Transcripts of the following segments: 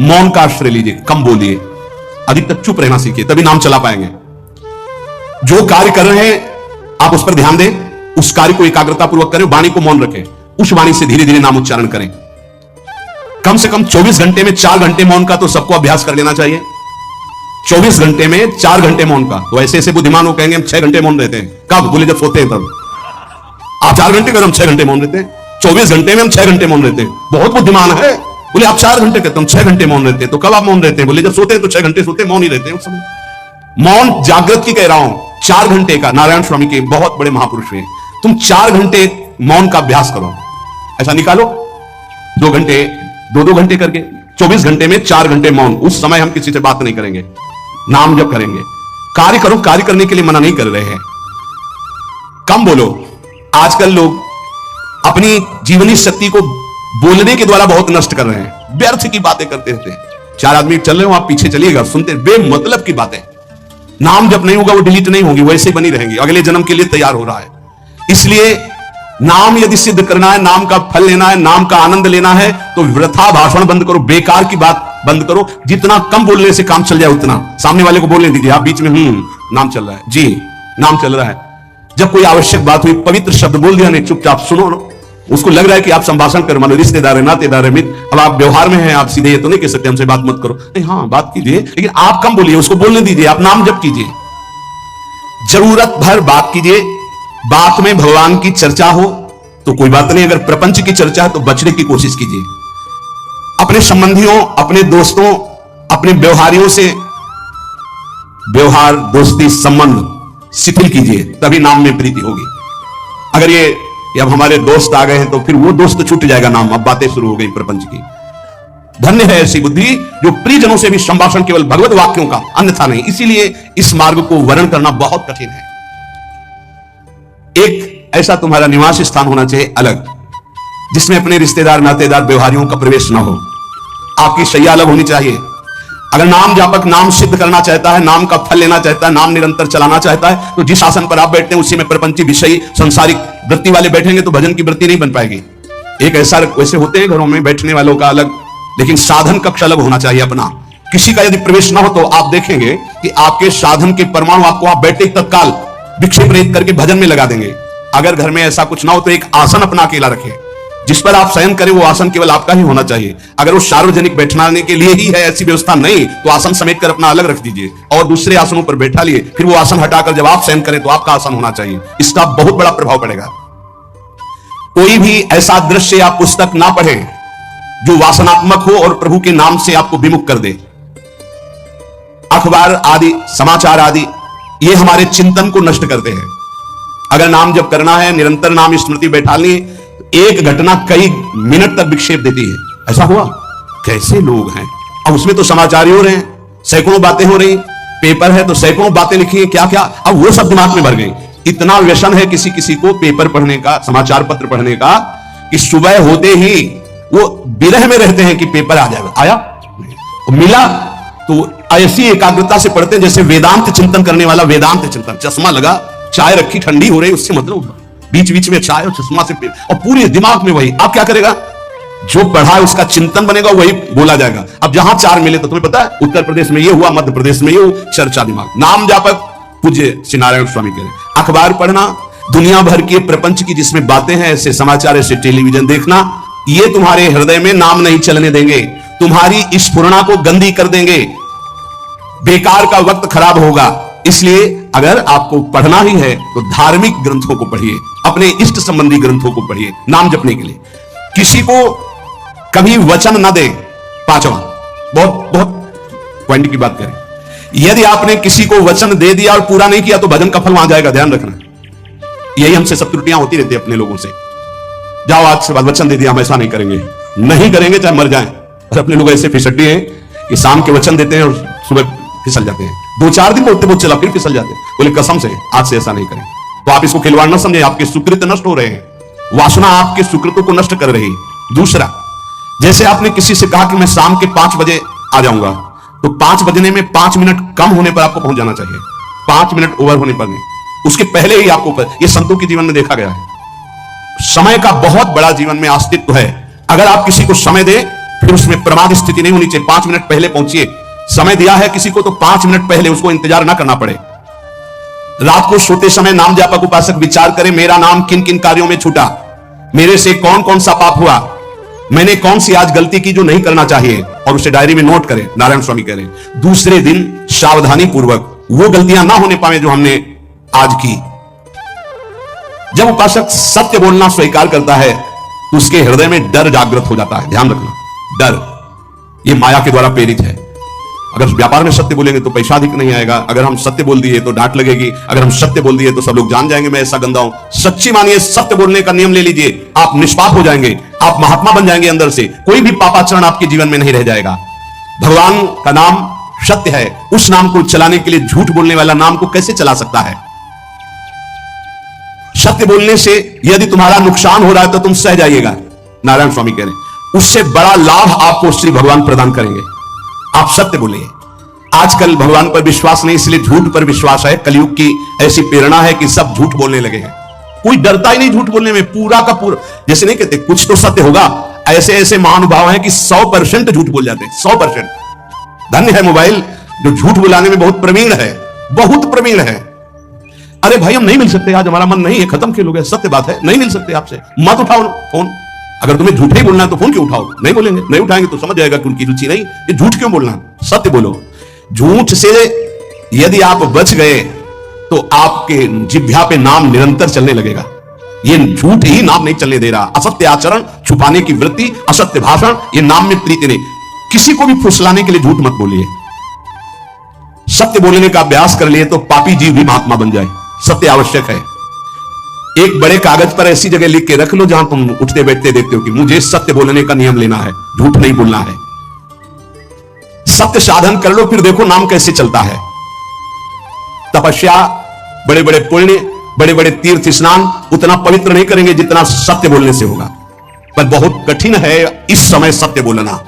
मौन का आश्रय लीजिए, कम बोलिए, अधिकतर चुप रहना सीखिए, तभी नाम चला पाएंगे। जो कार्य कर रहे हैं आप उस पर ध्यान दें, उस कार्य को एकाग्रता पूर्वक करें, वाणी को मौन रखें, उस वाणी से धीरे धीरे नाम उच्चारण करें। कम से कम 24 घंटे में 4 घंटे मौन का तो सबको अभ्यास कर लेना चाहिए। 24 घंटे में 4 घंटे मौन का। तो ऐसे ऐसे बुद्धिमान हो कहेंगे हम 6 घंटे मौन रहते हैं। कब? बोले जब सोते हैं तब। आप 4 घंटे कहते हम 6 घंटे मौन रहते हैं। 24 घंटे में हम 6 घंटे मौन रहते हैं, बहुत बुद्धिमान है। बोले आप 4 घंटे कहते हम 6 घंटे मौन रहते हैं। तो कब आप मौन रहते हैं? बोले जब सोते हैं तो 6 घंटे सोते हैं, मौन ही रहते हैं उस समय। मौन जागृत की कह रहा हूं, 4 घंटे का। नारायण स्वामी के बहुत बड़े महापुरुष हैं। तुम 4 घंटे मौन का अभ्यास करो, ऐसा निकालो 2 घंटे, 2-2 घंटे करके 24 घंटे में 4 घंटे मौन। उस समय हम किसी से बात नहीं करेंगे, नाम जप करेंगे। कार्य करो, कार्य करने के लिए मना नहीं कर रहे हैं, कम बोलो। आजकल लोग अपनी जीवनी शक्ति को बोलने के द्वारा बहुत नष्ट कर रहे हैं, व्यर्थ की बातें करते रहते हैं। 4 आदमी चल रहे हो, आप पीछे चलिएगा, सुनते बेमतलब की बातें। नाम जब नहीं होगा वो डिलीट नहीं होगी, वैसे बनी रहेंगी, अगले जन्म के लिए तैयार हो रहा है। इसलिए नाम यदि सिद्ध करना है, नाम का फल लेना है, नाम का आनंद लेना है, तो वृथा भाषण बंद करो, बेकार की बात बंद करो। जितना कम बोलने से काम चल जाए उतना। सामने वाले को बोलने दीजिए, आप बीच में नाम चल रहा है जी, नाम चल रहा है। जब कोई आवश्यक बात हुई, पवित्र शब्द बोल दिया, नहीं चुपचाप सुनो ना। उसको लग रहा है कि आप संभाषण कर, मान लो रिश्तेदार है, नातेदार है, मित्र, अब आप व्यवहार में हैं, आप सीधे ये तो नहीं कह सकते हमसे बात मत करो, नहीं, हाँ बात कीजिए, लेकिन आप कम बोलिए, उसको बोलने दीजिए, आप नाम जप कीजिए, जरूरत भर बात कीजिए। बात में भगवान की चर्चा हो तो कोई बात नहीं, अगर प्रपंच की चर्चा है तो बचने की कोशिश कीजिए। अपने संबंधियों, अपने दोस्तों, अपने व्यवहारियों से व्यवहार, दोस्ती, संबंध शिथिल कीजिए, तभी नाम में प्रीति होगी। अगर ये अब हमारे दोस्त आ गए हैं तो फिर वो दोस्त छूट जाएगा नाम, अब बातें शुरू हो गई प्रपंच की। धन्य है ऐसी बुद्धि जो प्रियजनों से भी संभाषण केवल भगवत वाक्यों का, अन्यथा नहीं। इसीलिए इस मार्ग को वर्ण करना बहुत कठिन है। एक ऐसा तुम्हारा निवास स्थान होना चाहिए अलग, जिसमें अपने रिश्तेदार, नातेदार, व्यवहारियों का प्रवेश ना हो। आपकी शैया अलग होनी चाहिए। अगर नाम जापक नाम सिद्ध करना चाहता है, नाम का फल लेना चाहता है, नाम निरंतर चलाना चाहता है, तो जिस आसन पर आप बैठते हैं उसी में प्रपंची, विषयी, सांसारिक वृत्ति वाले बैठेंगे तो भजन की वृत्ति नहीं बन पाएगी। एक ऐसा, वैसे होते हैं घरों में बैठने वालों का अलग, लेकिन साधन कक्ष अलग होना चाहिए अपना। किसी का यदि प्रवेश ना हो तो आप देखेंगे कि आपके साधन के परमाणु आपको आप बैठे तत्काल विक्षेप रहित करके भजन में लगा देंगे। अगर घर में ऐसा कुछ ना हो तो एक आसन अपना अकेला रखें, जिस पर आप शयन करें, वो आसन केवल आपका ही होना चाहिए। अगर वो सार्वजनिक बैठने के लिए ही है, ऐसी व्यवस्था नहीं, तो आसन समेट कर अपना अलग रख दीजिए और दूसरे आसनों पर बैठा लिए, फिर वो आसन हटाकर जब आप शयन करें तो आपका आसन होना चाहिए। इसका बहुत बड़ा प्रभाव पड़ेगा। कोई भी ऐसा दृश्य या पुस्तक ना पढ़े जो वासनात्मक हो और प्रभु के नाम से आपको विमुख कर दे। अखबार आदि, समाचार आदि, ये हमारे चिंतन को नष्ट करते हैं। अगर नाम जब करना है, निरंतर नाम स्मृति बैठा ली, एक घटना कई मिनट तक विक्षेप देती है। ऐसा हुआ, कैसे लोग हैं, अब उसमें तो समाचार ही हो रहे हैं, सैकड़ों बातें हो रही, पेपर है तो सैकड़ों बातें लिखी है, क्या क्या, अब वो सब दिमाग में भर गई। इतना व्यसन है किसी किसी को पेपर पढ़ने का, समाचार पत्र पढ़ने का, कि सुबह होते ही वो विरह में रहते हैं कि पेपर आ जाएगा, आया मिला, तो ऐसी एकाग्रता से पढ़ते हैं जैसे वेदांत चिंतन करने वाला वेदांत चिंतन। चश्मा लगा, चाय रखी, ठंडी हो रही, उससे मतलब बीच बीच में चाय और चश्मा से और पूरे दिमाग में वही। आप क्या करेगा, जो पढ़ा है उसका चिंतन बनेगा, वही बोला जाएगा। अब जहां 4 मिले तो तुम्हें पता है, उत्तर प्रदेश में ये हुआ, मध्य प्रदेश में ये हुआ, चर्चा दिमाग। नाम जापक पूज्य श्री नारायण स्वामी कह रहे। अखबार पढ़ना, दुनिया भर के प्रपंच की जिसमें बातें हैं, ऐसे समाचार, ऐसे टेलीविजन देखना, ये तुम्हारे हृदय में नाम नहीं चलने देंगे, तुम्हारी स्फुरणा को गंदी कर देंगे, बेकार का वक्त खराब होगा। इसलिए अगर आपको पढ़ना ही है तो धार्मिक ग्रंथों को पढ़िए, अपने इष्ट संबंधी ग्रंथों को पढ़िए नाम जपने के लिए। किसी को कभी वचन न दे। 5वां, बहुत बहुत पॉइंट की बात करें, यदि आपने किसी को वचन दे दिया और पूरा नहीं किया तो भजन का फल वहां जाएगा, ध्यान रखना। यही हमसे सब त्रुटियां होती रहती है अपने लोगों से। जाओ आज से बाद वचन दे दिया, हम ऐसा नहीं करेंगे, नहीं करेंगे चाहे मर जाएं। और अपने लोग ऐसे फिसड्डी हैं कि शाम के वचन देते हैं और सुबह फिसल जाते हैं, 2-4 दिन बोलते बोलते चला फिर फिसल जाते हैं। बोले कसम से आज से ऐसा नहीं करें। तो आप इसको खिलवाड़ न समझे, आपके सुकृत नष्ट हो रहे हैं, वासना आपके सुकृतों को नष्ट कर रही। दूसरा, जैसे आपने किसी से कहा कि मैं शाम के 5 बजे आ जाऊंगा, तो 5 बजने में 5 मिनट कम होने पर आपको पहुंच जाना चाहिए, 5 मिनट ओवर होने पर नहीं, उसके पहले ही आपको। ये संतों के जीवन में देखा गया है। समय का बहुत बड़ा जीवन में अस्तित्व है। अगर आप किसी को समय दें फिर उसमें प्रमाद स्थिति नहीं होनी चाहिए। 5 मिनट पहले पहुंचिए। समय दिया है किसी को तो 5 मिनट पहले उसको इंतजार ना करना पड़े। रात को सोते समय नाम जापक उपासक विचार करे, मेरा नाम किन किन कार्यों में छूटा, मेरे से कौन कौन सा पाप हुआ, मैंने कौन सी आज गलती की जो नहीं करना चाहिए, और उसे डायरी में नोट करें। नारायण स्वामी कह रहे हैं दूसरे दिन सावधानी पूर्वक वो गलतियां ना होने पाए जो हमने आज की। जब उपासक सत्य बोलना स्वीकार करता है तो उसके हृदय में डर जागृत हो जाता है। ध्यान रखना, डर ये माया के द्वारा प्रेरित है। अगर व्यापार में सत्य बोलेंगे तो पैसा अधिक नहीं आएगा, अगर हम सत्य बोल दिए तो डांट लगेगी, अगर हम सत्य बोल दिए तो सब लोग जान जाएंगे मैं ऐसा गंदा हूं। सच्ची मानिए, सत्य बोलने का नियम ले लीजिए, आप निष्पाप हो जाएंगे, आप महात्मा बन जाएंगे। अंदर से कोई भी पापाचरण आपके जीवन में नहीं रह जाएगा। भगवान का नाम सत्य है, उस नाम को चलाने के लिए झूठ बोलने वाला नाम को कैसे चला सकता है? सत्य बोलने से यदि तुम्हारा नुकसान हो रहा है तो तुम सह जाइएगा। नारायण स्वामी कह रहे हैं उससे बड़ा लाभ आपको श्री भगवान प्रदान करेंगे। आप सत्य बोलिए। आजकल भगवान पर विश्वास नहीं, इसलिए झूठ पर विश्वास है। कलयुग की ऐसी प्रेरणा है कि सब झूठ बोलने लगे हैं। कोई डरता ही नहीं झूठ बोलने में, पूरा का पूरा। जैसे नहीं कहते कुछ तो सत्य होगा, ऐसे ऐसे महानुभाव हैं कि 100% झूठ बोल जाते हैं। 100%। धन्य है मोबाइल जो झूठ बुलाने में बहुत प्रवीण है, बहुत प्रवीण है। अरे भाई हम नहीं मिल सकते, आज हमारा मन नहीं है, खत्म खेल हो गया, सत्य बात है, नहीं मिल सकते आपसे, मत उठाओ फोन। अगर तुम्हें झूठ ही बोलना है तो फोन क्यों उठाओ? नहीं बोलेंगे, नहीं उठाएंगे तो समझ जाएगा कि उनकी रुचि नहीं। ये झूठ क्यों बोलना? सत्य बोलो। झूठ से यदि आप बच गए तो आपके जिह्वा पे नाम निरंतर चलने लगेगा। ये झूठ ही नाम नहीं चलने दे रहा। असत्य आचरण, छुपाने की वृत्ति, असत्य भाषण, ये नाम में प्रीति नहीं। किसी को भी फुसलाने के लिए झूठ मत बोलिए। सत्य बोलने का अभ्यास कर लिए तो पापी जीव भी महात्मा बन जाए। सत्य आवश्यक है। एक बड़े कागज पर ऐसी जगह लिख के रख लो जहां तुम उठते बैठते देखते हो कि मुझे सत्य बोलने का नियम लेना है, झूठ नहीं बोलना है। सत्य साधन कर लो, फिर देखो नाम कैसे चलता है। तपस्या, बड़े बड़े पुण्य, बड़े बड़े तीर्थ स्नान उतना पवित्र नहीं करेंगे जितना सत्य बोलने से होगा। पर बहुत कठिन है इस समय सत्य बोलना।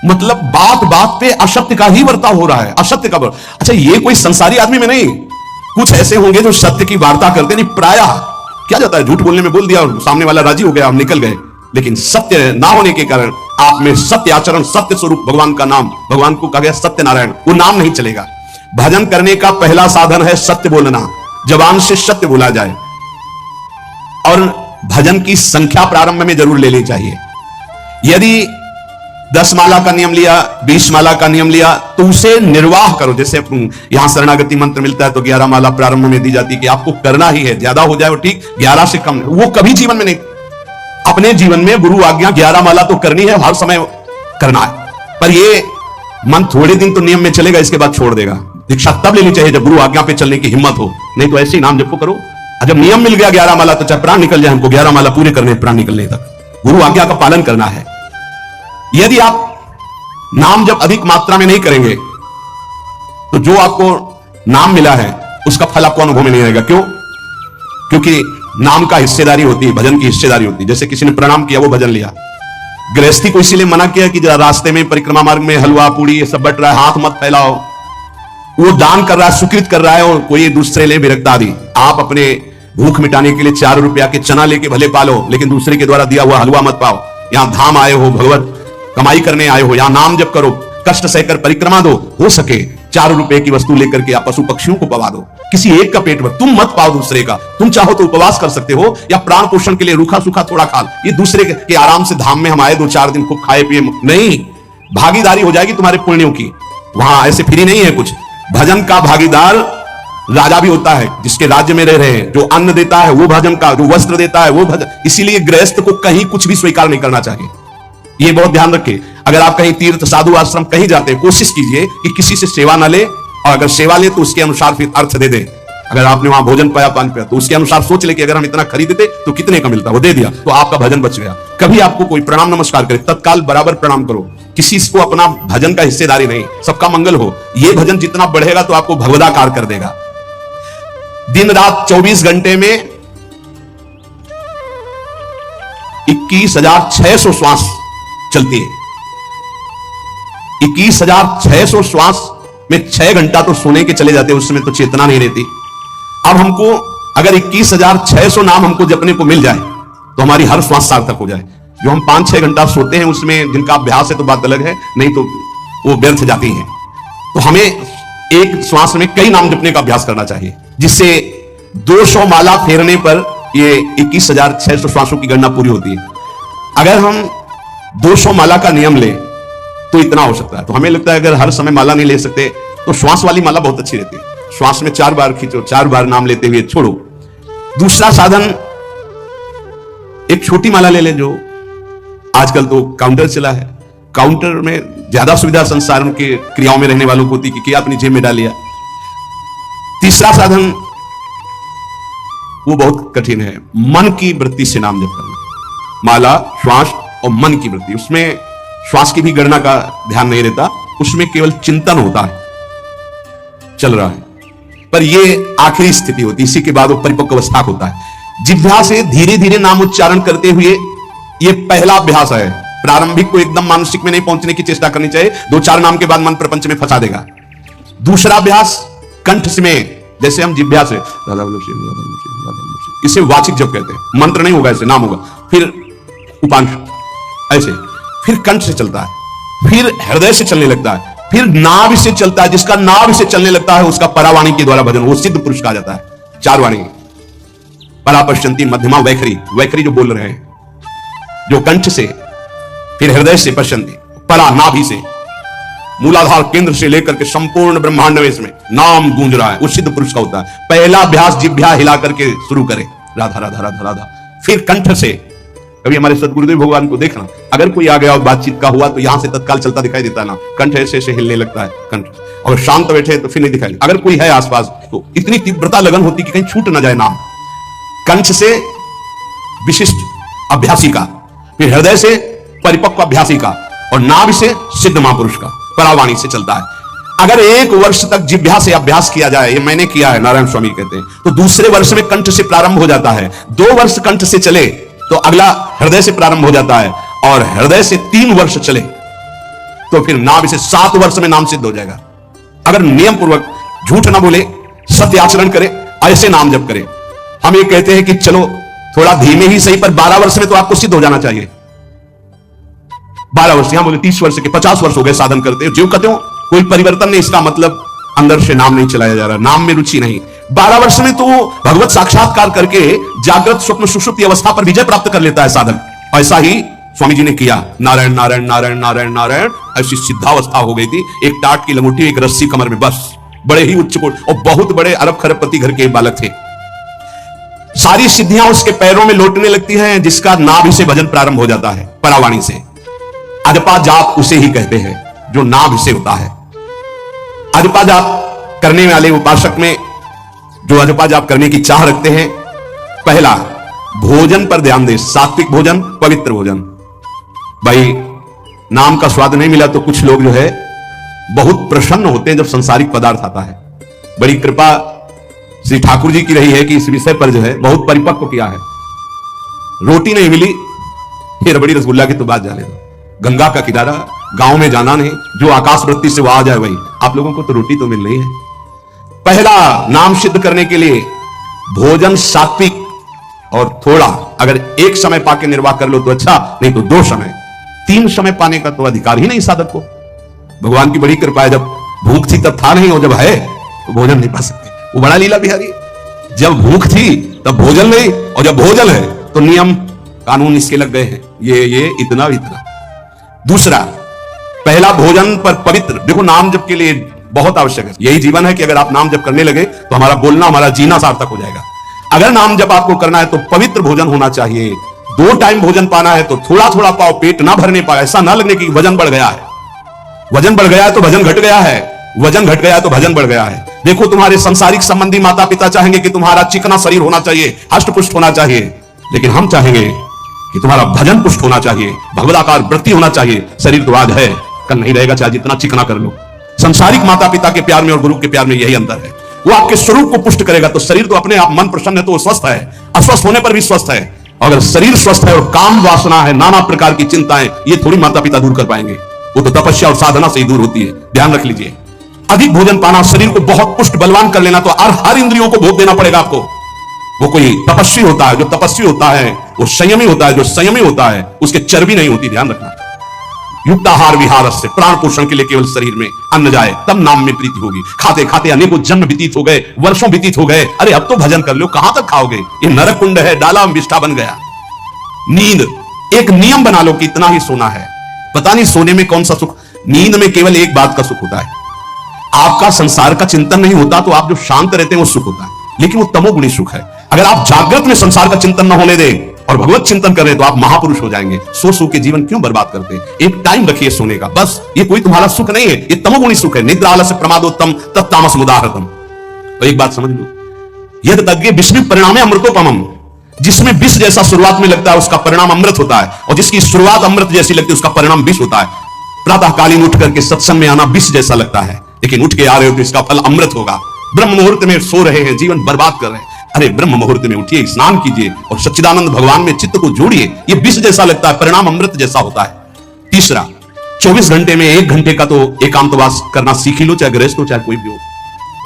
मतलब बात बात पे असत्य का ही बर्ताव हो रहा है, असत्य का अच्छा ये कोई संसारी आदमी में नहीं, कुछ ऐसे होंगे जो सत्य की वार्ता करते नहीं। प्रायः क्या जाता है, झूठ बोलने में बोल दिया और सामने वाला राजी हो गया, हम निकल गए। लेकिन सत्य ना होने के कारण आप में सत्य आचरण, सत्य स्वरूप भगवान का नाम, भगवान को कहा गया सत्य नारायण, वो नाम नहीं चलेगा। भजन करने का पहला साधन है सत्य बोलना, जबान से सत्य बोला जाए। और भजन की संख्या प्रारंभ में जरूर ले लेनी चाहिए। यदि 10 माला का नियम लिया, 20 माला का नियम लिया तो उसे निर्वाह करो। जैसे यहां शरणागति मंत्र मिलता है तो 11 माला प्रारंभ में दी जाती है कि आपको करना ही है, ज्यादा हो जाए वो ठीक, 11 से कम वो कभी जीवन में नहीं। अपने जीवन में गुरु आज्ञा 11 माला तो करनी है, हर समय करना है। पर ये मन थोड़े दिन तो नियम में चलेगा, इसके बाद छोड़ देगा। दीक्षा तब लेनी चाहिए जब गुरु आज्ञा पे चलने की हिम्मत हो, नहीं तो ऐसे ही नाम जपो करो। जब नियम मिल गया 11 माला तो चाहे प्राण निकल जाए, हमको 11 माला पूरे करने, प्राण निकलने तक गुरु आज्ञा का पालन करना है। यदि आप नाम जब अधिक मात्रा में नहीं करेंगे तो जो आपको नाम मिला है उसका फल आपको अनुभव में नहीं आएगा। क्यों? क्योंकि नाम का हिस्सेदारी होती है, भजन की हिस्सेदारी होती है। जैसे किसी ने प्रणाम किया, वो भजन लिया। गृहस्थी को इसीलिए मना किया कि रास्ते में परिक्रमा मार्ग में हलवा पूड़ी ये सब बट रहा है, हाथ मत फैलाओ। वो दान कर रहा है, सुकृत कर रहा है, और कोई दूसरे ले विरक्त आदि। आप अपने भूख मिटाने के लिए 4 रुपया के चना लेके भले पालो, लेकिन दूसरे के द्वारा दिया हुआ हलवा मत पाओ। यहां धाम आए हो, भगवत कमाई करने आए हो, यहां नाम जप करो, कष्ट सहकर परिक्रमा दो। हो सके 4 रुपए की वस्तु लेकर के आप पशु पक्षियों को पवा दो, किसी एक का पेट भर, तुम मत पाओ दूसरे का। तुम चाहो तो उपवास कर सकते हो या प्राण पोषण के लिए रूखा सूखा थोड़ा खा। ये दूसरे के आराम से धाम में हम आए 2-4 दिन खूब खाए पिए नहीं, भागीदारी हो जाएगी तुम्हारे पुण्यों की। वहां ऐसे फ्री नहीं है कुछ। भजन का भागीदार राजा भी होता है, जिसके राज्य में रह रहे हैं। जो अन्न देता है वो भजन का, जो वस्त्र देता है वो भजन। इसीलिए गृहस्थ को कहीं कुछ भी स्वीकार नहीं करना चाहिए, ये बहुत ध्यान रखिए। अगर आप कहीं तीर्थ साधु आश्रम कहीं जाते हैं, कोशिश कीजिए कि किसी से सेवा ना ले, और अगर सेवा ले तो उसके अनुसार फिर अर्थ दे दे। अगर आपने वहां भोजन पाया, पान पाया, तो उसके अनुसार सोच ले कि अगर हम इतना खरीदते तो कितने का मिलता, वो दे दिया तो आपका भजन बच गया। कभी आपको कोई प्रणाम नमस्कार करे, तत्काल बराबर प्रणाम करो। किसी को अपना भजन का हिस्सेदारी नहीं, सबका मंगल हो। ये भजन जितना बढ़ेगा तो आपको भगवदाकार कर देगा। दिन रात 24 घंटे में 21,600 श्वास चलती है। 21,600 श्वास में 6 घंटा तो सोने के चले जाते हैं, उस समय तो चेतना नहीं रहती। अब हमको अगर 21,600 नाम हमको जपने को मिल जाए तो हमारी हर श्वास सार्थक हो जाए। जो हम 5-6 घंटा सोते हैं उसमें जिनका अभ्यास है तो बात अलग है, नहीं तो वो व्यर्थ जाती है। तो हमें एक श्वास में कई नाम जपने का अभ्यास करना चाहिए, जिससे 200 माला फेरने पर ये 21,600 श्वासों की गणना पूरी होती है। अगर हम 200 माला का नियम ले तो इतना हो सकता है। तो हमें लगता है अगर हर समय माला नहीं ले सकते तो श्वास वाली माला बहुत अच्छी रहती है। श्वास में 4 बार खींचो, 4 बार नाम लेते हुए छोड़ो। दूसरा साधन, एक छोटी माला ले लें, जो आजकल तो काउंटर चला है। काउंटर में ज्यादा सुविधा संसार के क्रियाओं में रहने वालों को होती कि अपनी जेब में डाल लिया। तीसरा साधन वो बहुत कठिन है, मन की वृत्ति से नाम जप करना। माला, श्वास और मन की वृत्ति, उसमें श्वास की भी गणना का ध्यान नहीं रहता, उसमें केवल चिंतन होता है, चल रहा है। पर ये आखिरी स्थिति होती है, इसी के बाद वो परिपक्व अवस्था होता है। जिह्वा से धीरे धीरे नाम उच्चारण करते हुए, ये पहला अभ्यास है। प्रारंभिक को एकदम मानसिक में नहीं पहुंचने की चेष्टा करनी चाहिए, 2-4 नाम के बाद मन प्रपंच में फंसा देगा। दूसरा अभ्यास कंठ में, जैसे हम जिह्वा से इसे वाचिक जप कहते हैं, मंत्र नहीं होगा, ऐसे नाम होगा, फिर उपांश ऐसे, फिर कंठ से चलता है, फिर हृदय से चलने लगता है, फिर नाभि से चलता है। जिसका नाभि से चलने लगता है उसका परावाणी के द्वारा भजन, वो सिद्ध पुरुष कहा जाता है। 4 वाणी, परापश्यंती, मध्यमा, वैखरी। वैखरी जो बोल रहे हैं, जो कंठ से, फिर हृदय से पश्यंती, परा नाभि से, मूलाधार केंद्र से लेकर के संपूर्ण ब्रह्मांड में इसमें नाम गूंज रहा है, वो सिद्ध पुरुष का होता है। पहला अभ्यास जिह्वा हिला करके शुरू करें, राधा राधा राधा राधा। फिर कंठ से, कभी हमारे सदगुरुदेव भगवान को देखना, अगर कोई आ गया और बातचीत का हुआ तो यहां से तत्काल चलता दिखाई देता है ना, कंठ ऐसे ऐसे हिलने लगता है कंठ, और शांत बैठे तो फिर नहीं दिखाई। अगर कोई है आसपास तो इतनी तीव्रता लगन होती कि कहीं छूट ना जाए नाम। कंठ से विशिष्ट अभ्यासी का, फिर हृदय से परिपक्व अभ्यासी का, और नाभि से सिद्ध महापुरुष का, परावाणी से चलता है। अगर 1 वर्ष तक जिह्वा से अभ्यास किया जाए, ये मैंने किया है, नारायण स्वामी कहते हैं, तो दूसरे वर्ष में कंठ से प्रारंभ हो जाता है। 2 वर्ष कंठ से चले तो अगला हृदय से प्रारंभ हो जाता है, और हृदय से 3 वर्ष चले तो फिर नाभि से 7 वर्ष में नाम सिद्ध हो जाएगा। अगर नियम पूर्वक झूठ ना बोले, सत्य आचरण करे, ऐसे नाम जप करे। हम ये कहते हैं कि चलो थोड़ा धीमे ही सही, पर 12 वर्ष में तो आपको सिद्ध हो जाना चाहिए। 12 वर्ष, यहां बोले 30 वर्ष के, 50 वर्ष हो गए साधन करते, जो कहते हो कोई परिवर्तन नहीं, इसका मतलब अंदर से नाम नहीं चलाया जा रहा, नाम में रुचि नहीं। 12 वर्ष में तो भगवत साक्षात्कार करके जागृत स्वप्न सुषुप्ति अवस्था पर विजय प्राप्त कर लेता है साधक। ऐसा ही स्वामी जी ने किया, नारायण नारायण नारायण नारायण नारायण, ऐसी सिद्धावस्था हो गई थी। एक टाट की लंगोटी, एक रस्सी कमर में, बस। बड़े ही उच्च कोट, और बहुत बड़े अरब खरबपति घर के बालक थे। सारी सिद्धियां उसके पैरों में लौटने लगती हैं, जिसका नाभि से भजन प्रारंभ हो जाता है, परावाणी से। अजपा जाप उसे ही कहते हैं जो नाभि से होता है। अजपा जाप करने वाले उपासक में जो अजपा जाप करने की चाह रखते हैं, पहला भोजन पर ध्यान दे, सात्विक भोजन, पवित्र भोजन। भाई नाम का स्वाद नहीं मिला तो कुछ लोग जो है बहुत प्रसन्न होते हैं जब सांसारिक पदार्थ आता है। बड़ी कृपा श्री ठाकुर जी की रही है कि इस विषय पर जो है बहुत परिपक्व किया है। रोटी नहीं मिली, फिर बड़ी रसगुल्ला की तो बात जाने दो। गंगा का किनारा, गांव में जाना नहीं, जो आकाश वृत्ति से वहां आ जाए वही। आप लोगों को तो रोटी तो मिल रही है। पहला नाम सिद्ध करने के लिए भोजन सात्विक और थोड़ा, अगर एक समय पाके निर्वाह कर लो तो अच्छा, नहीं तो 2 समय, 3 समय पाने का तो अधिकार ही नहीं साधक को। भगवान की बड़ी कृपा है, जब भूख थी तब था नहीं, और जब है तो भोजन नहीं पा सकते। वो बड़ा लीला बिहारी, जब भूख थी तब भोजन नहीं, और जब भोजन है तो नियम कानून इसके लग गए हैं, ये इतना इतना। दूसरा, पहला भोजन पर पवित्र। देखो नाम जप के लिए बहुत आवश्यक है, यही जीवन है कि अगर आप नाम जप करने लगे तो हमारा बोलना, हमारा जीना सार्थक हो जाएगा। अगर नाम जप आपको करना है तो पवित्र भोजन होना चाहिए। 2 टाइम भोजन पाना है तो थोड़ा थोड़ा पाओ, पेट ना भरने पाए, ऐसा ना लगने की वजन बढ़ गया है। वजन बढ़ गया है तो भजन घट गया है, वजन घट गया है तो भजन बढ़ गया है। देखो तुम्हारे संसारिक संबंधी माता पिता चाहेंगे कि तुम्हारा चिकना शरीर होना चाहिए, हष्ट पुष्ट होना चाहिए, लेकिन हम चाहेंगे कि तुम्हारा भजन पुष्ट होना चाहिए, भगवदाकार वृत्ति होना चाहिए। शरीर तो आज है, कल नहीं रहेगा, चाहे जितना चिकना कर लो। संसारिक माता पिता के प्यार में और गुरु के प्यार में यही अंतर है। वो आपके स्वरूप को पुष्ट करेगा तो शरीर तो अपने आप, मन प्रसन्न है तो वो स्वस्थ है, अस्वस्थ होने पर भी स्वस्थ है। अगर शरीर स्वस्थ है और काम वासना है, नाना प्रकार की चिंताएं, ये थोड़ी माता पिता दूर कर पाएंगे। वो तो तपस्या और साधना से ही दूर होती है, ध्यान रख लीजिए। अधिक भोजन पाना, शरीर को बहुत पुष्ट बलवान कर लेना, तो हर इंद्रियों को भोग देना पड़ेगा आपको। वो कोई तपस्वी होता है, जो तपस्वी होता है वो संयमी होता है, जो संयमी होता है उसके चर्बी नहीं होती, ध्यान रखना। युक्ताहार विहार से प्राण पोषण के लिए केवल शरीर में अन्न जाए तब नाम में प्रीति होगी। खाते खाते अनेकों जन्म व्यतीत हो गए, वर्षों व्यतीत हो गए, अरे अब तो भजन कर लो, कहां तक खाओगे, ये नरक कुंड है, डाला विष्ठा बन गया। नींद, एक नियम बना लो कि इतना ही सोना है। पता नहीं सोने में कौन सा सुख, नींद में केवल एक बात का सुख होता है, आपका संसार का चिंतन नहीं होता, तो आप जो शांत रहते हैं वो सुख होता है, लेकिन वो तमोगुणी सुख है। अगर आप जागृत में संसार का चिंतन न होने दें और भगवत चिंतन करें तो आप महापुरुष हो जाएंगे। सो के जीवन क्यों बर्बाद करते हैं? एक टाइम रखिए सोने का, बस। ये कोई तुम्हारा सुख नहीं है, ये तमोगुणी सुख है। निद्रा आलस्य प्रमादोत्तम तत्तामस मुदाहृतम। तो एक बात समझ लो, यद तज्ञ विष्णु परिणामे अमृतोपमम, जिसमें विष जैसा शुरुआत में लगता है उसका परिणाम अमृत होता है, और जिसकी शुरुआत अमृत जैसी लगती है उसका परिणाम विष होता है। प्रातःकालीन उठ करके सत्संग में आना विष जैसा लगता है, लेकिन उठ के आ रहे हो तो इसका फल अमृत होगा। ब्रह्म मुहूर्त में सो रहे हैं, जीवन बर्बाद कर रहे हैं, अरे ब्रह्म मुहूर्त में उठिए, स्नान कीजिए और सच्चिदानंद भगवान में चित्त को जोड़िए। ये विष जैसा लगता है, परिणाम अमृत जैसा होता है। तीसरा, 24 घंटे में 1 घंटे का तो एकांतवास करना सीख ही लो, चाहे गृहस्थ हो चाहे कोई भी हो।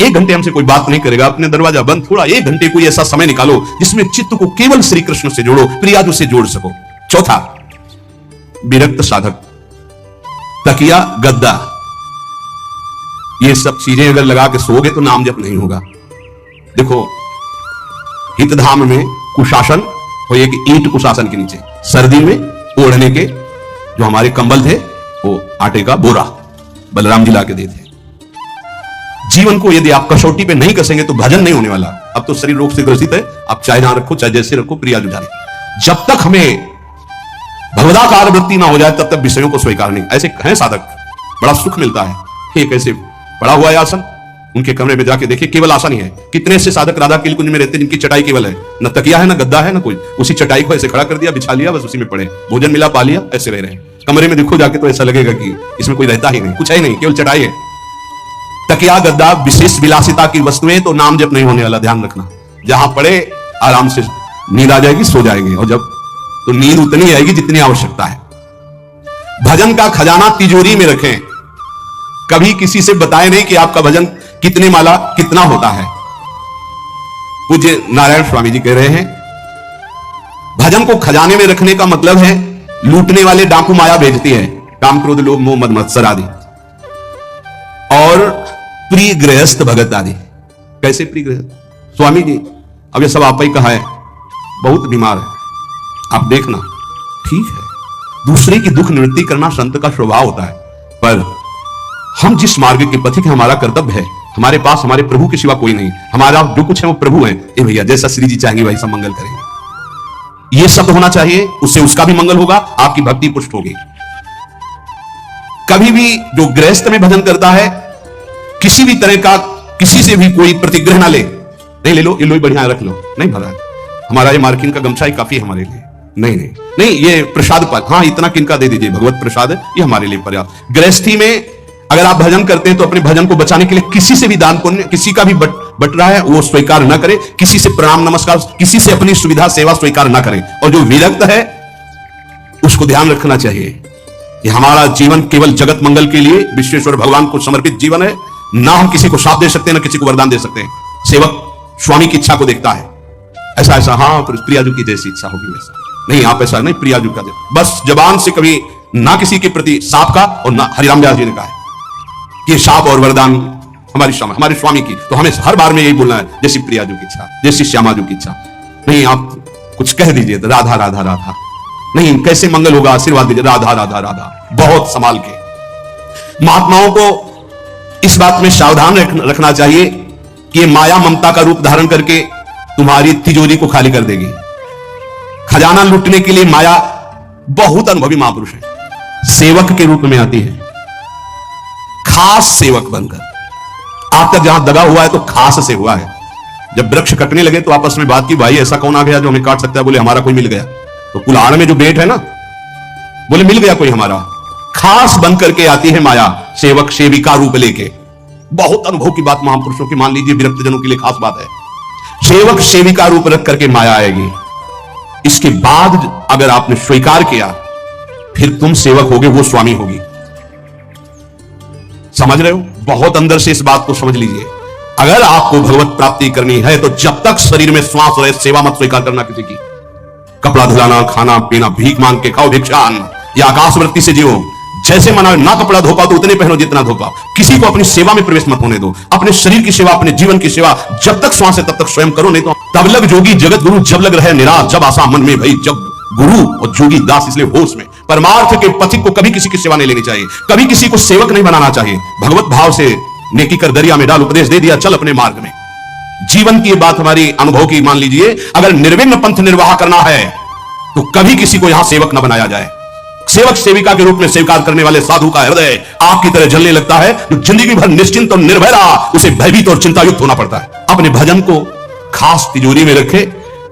1 घंटे हमसे कोई बात नहीं करेगा, अपने दरवाजा बंद, थोड़ा 1 घंटे कोई ऐसा समय निकालो जिसमें चित्त को केवल श्री कृष्ण से जोड़ो, प्रियाजू से जोड़ सको। चौथा, विरक्त साधक, तकिया गद्दा, ये सब चीजें अगर लगा के सोओगे तो नाम जप नहीं होगा। देखो, हितधाम में कुशासन और एक ईंट कुशासन के नीचे, सर्दी में ओढ़ने के जो हमारे कंबल थे वो आटे का बोरा बलराम जी ला के देते। जीवन को यदि आप कसौटी पे नहीं कसेंगे तो भजन नहीं होने वाला। अब तो शरीर रोग से ग्रसित है, आप चाहे जहां रखो चाहे जैसे रखो, प्रिया जुझारे, जब तक हमें भगवदाकार वृत्ति ना हो जाए तब तक विषयों को स्वीकार नहीं। ऐसे हैं साधक, बड़ा सुख मिलता है। एक ऐसे पड़ा हुआ है आसन, उनके कमरे में जाके देखिए, केवल आसन ही है। कितने ऐसे साधक राधा के कुंज में रहते हैं जिनकी चटाई केवल है, न तकिया है न गद्दा है न कोई, उसी चटाई को ऐसे खड़ा कर दिया, बिछा लिया, बस उसी में पड़े, भोजन मिला पा लिया, ऐसे रह रहे हैं। कमरे में देखो जाके तो ऐसा लगेगा कि इसमें कोई रहता ही नहीं, कुछ है नहीं, केवल चटाई है। तकिया गद्दा विशेष विलासिता की वस्तुएं तो नाम जप नहीं होने वाला, ध्यान रखना। जहां पड़े आराम से नींद आ जाएगी, सो जाएंगे, और जब तो नींद उतनी आएगी जितनी आवश्यकता है। भजन का खजाना तिजोरी में रखें, कभी किसी से बताएं नहीं कि आपका भजन कितने माला कितना होता है। पूज्य नारायण स्वामी जी कह रहे हैं, भजन को खजाने में रखने का मतलब है लूटने वाले डाकू माया भेजती है, काम क्रोध लोभ मोह मद मत्सर आदि, और प्रिय गृहस्थ भगत आदि। कैसे प्रिय गृहस्थ? स्वामी जी अब ये सब आप ही कहा है, बहुत बीमार है, आप देखना, ठीक है, दूसरे की दुख निवृत्ति करना संत का स्वभाव होता है, पर हम जिस मार्ग के पथिक हैं हमारा कर्तव्य है, हमारे पास हमारे प्रभु के सिवा कोई नहीं, हमारा जो कुछ है वो प्रभु है। ए भैया, जैसा श्री जी चाहेंगे वैसा मंगल करेंगे, ये शब्द होना चाहिए, उससे उसका भी मंगल होगा, आपकी भक्ति पुष्ट होगी। कभी भी जो गृहस्थ में भजन करता है, किसी भी तरह का किसी से भी कोई प्रतिग्रह ना ले, नहीं ले लो, ये लो बढ़िया रख लो, नहीं महाराज हमारा ये मार्किन का गमछा ही काफी है हमारे लिए, नहीं नहीं नहीं, ये प्रसाद पर, हाँ इतना किनका दे दीजिए, भगवत प्रसाद है, ये हमारे लिए पर्याप्त। गृहस्थी में अगर आप भजन करते हैं तो अपने भजन को बचाने के लिए किसी से भी दान पुण्य, किसी का भी बट रहा है वो स्वीकार न करें, किसी से प्रणाम नमस्कार, किसी से अपनी सुविधा सेवा स्वीकार न करें। और जो विरक्त है उसको ध्यान रखना चाहिए कि हमारा जीवन केवल जगत मंगल के लिए विश्वेश्वर भगवान को समर्पित जीवन है, ना हम किसी को शाप दे सकते हैं ना किसी को वरदान दे सकते हैं। सेवक स्वामी की इच्छा को देखता है, ऐसा ऐसा, हाँ प्रियाजू की जैसी इच्छा होगी वैसा नहीं, आप ऐसा नहीं, प्रियाजू का बस जबान से कभी ना किसी के प्रति साप का, और ना हरिराम व्यास जी ने कहा है कि शाप और वरदान हमारे स्वामी की, तो हमें हर बार में यही बोलना है, जैसी प्रियाजू की इच्छा, जैसी श्यामाजू की इच्छा नहीं। आप कुछ कह दीजिए तो राधा राधा राधा नहीं, कैसे मंगल होगा, आशीर्वाद दीजिए राधा राधा राधा, बहुत संभाल के। महात्माओं को इस बात में सावधान रखना चाहिए कि माया ममता का रूप धारण करके तुम्हारी तिजोरी को खाली कर देगी। खजाना लूटने के लिए माया बहुत अनुभवी महापुरुष है, सेवक के रूप में आती है, खास सेवक बनकर। आप तक जहां दगा हुआ है तो खास से हुआ है। जब वृक्ष कटने लगे तो आपस में बात की, भाई ऐसा कौन आ गया जो हमें काट सकता है? बोले हमारा कोई मिल गया। तो कुल्हाड़ में जो बेट है ना, बोले मिल गया कोई हमारा। खास बन करके आती है माया, सेवक सेविका रूप लेके। बहुत अनुभव की बात महापुरुषों की, मान लीजिए विरक्त जनों के लिए खास बात है। सेवक सेविका रूप रख करके माया आएगी। इसके बाद अगर आपने स्वीकार किया फिर तुम सेवक होगे, वो स्वामी होगी। समझ रहे हो? बहुत अंदर से इस बात को समझ लीजिए। अगर आपको भगवत प्राप्ति करनी है तो जब तक शरीर में श्वास रहे सेवा मत स्वीकार करना किसी की। कपड़ा धुलाना, खाना पीना, भीख मांग के खाओ, भिक्षान या आकाश वृत्ति से जियो। जैसे मना ना कपड़ा धो पाओ तो उतने पहनो जितना धो पाओ। किसी को अपनी सेवा में प्रवेश मत होने दो। अपने शरीर की सेवा, अपने जीवन की सेवा जब तक श्वास है तब तक स्वयं करो, नहीं तो तब लग जोगी जगत गुरु जब लग रहे निराश, जब आशा मन में भई जब गुरु और जोगी दास। इसलिए होश में परमार्थ के पथिक को कभी किसी की सेवा नहीं लेनी चाहिए, कभी किसी को सेवक नहीं बनाना चाहिए। भगवत भाव से नेकी कर दरिया में डाल, उपदेश दे दिया, चल अपने मार्ग में। जीवन की बात हमारी अनुभव की मान लीजिए, अगर निर्विघ्न पंथ निर्वाह करना है तो कभी किसी को यहां सेवक न बनाया जाए। सेवक सेविका के रूप में स्वीकार करने वाले साधु का हृदय आग की तरह जलने लगता है। जो जिंदगी भर निश्चिंत और निर्भय रहा उसे भयभीत और चिंतायुक्त होना पड़ता है। अपने भजन को खास तिजोरी में रखे,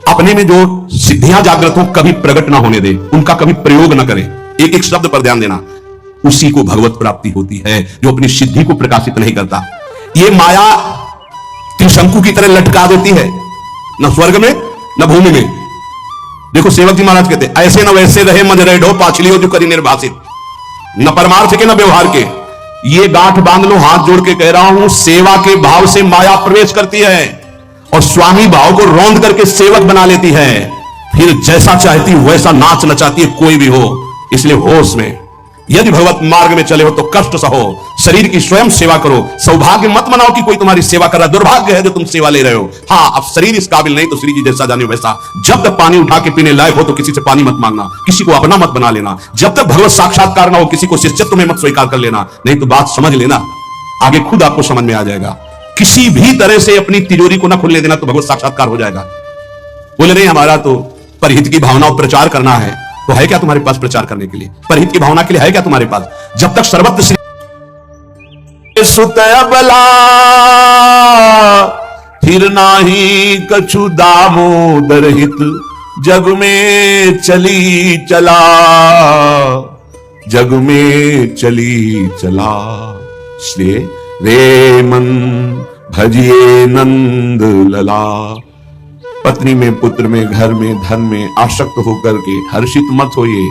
अपने में जो सिद्धियां जागृत हो कभी प्रकट ना होने दे, उनका कभी प्रयोग ना करे। एक एक शब्द पर ध्यान देना, उसी को भगवत प्राप्ति होती है जो अपनी सिद्धि को प्रकाशित नहीं करता। ये माया त्रिशंकु की तरह लटका देती है, न स्वर्ग में न भूमि में। देखो सेवक जी महाराज कहते ऐसे न वैसे रहे मज रेडो पाछलियो जो करी निर्वासित, न परमार्थ के न व्यवहार के। ये गांठ बांध लो, हाथ जोड़ के कह रहा हूं, सेवा के भाव से माया प्रवेश करती है और स्वामी भाव को रौंद करके सेवक बना लेती है। फिर जैसा चाहती वैसा नाच नचाती है, कोई भी हो। इसलिए होश में, यदि भगवत मार्ग में चले हो तो कष्ट सहो, शरीर की स्वयं सेवा करो। सौभाग्य मत मनाओ कि कोई तुम्हारी सेवा कर रहा है, दुर्भाग्य है जो तुम सेवा ले रहे हो। हाँ, अब शरीर इस काबिल नहीं तो श्री जी जैसा जाने वैसा। जब तक पानी उठा के पीने लायक हो तो किसी से पानी मत मांगना, किसी को अपना मत बना लेना। जब तक भगवत साक्षात्कार ना हो किसी को शिष्यत्व में मत स्वीकार कर लेना, नहीं तो बात समझ लेना, आगे खुद आपको समझ में आ जाएगा। किसी भी तरह से अपनी तिजोरी को ना खुलने देना तो भगवत साक्षात्कार हो जाएगा। बोले नहीं हमारा तो परहित की भावना प्रचार करना है, तो है क्या तुम्हारे पास प्रचार करने के लिए? परहित की भावना के लिए है क्या तुम्हारे पास? जब तक सर्वत्र श्री सुतय बला फिर नाही कछु दामोदर हित, जग में चली चला, जग में चली चला। इसलिए रे मन भजिए नंद लला। पत्नी में, पुत्र में, घर में, धन में आसक्त होकर के हर्षित मत होइए,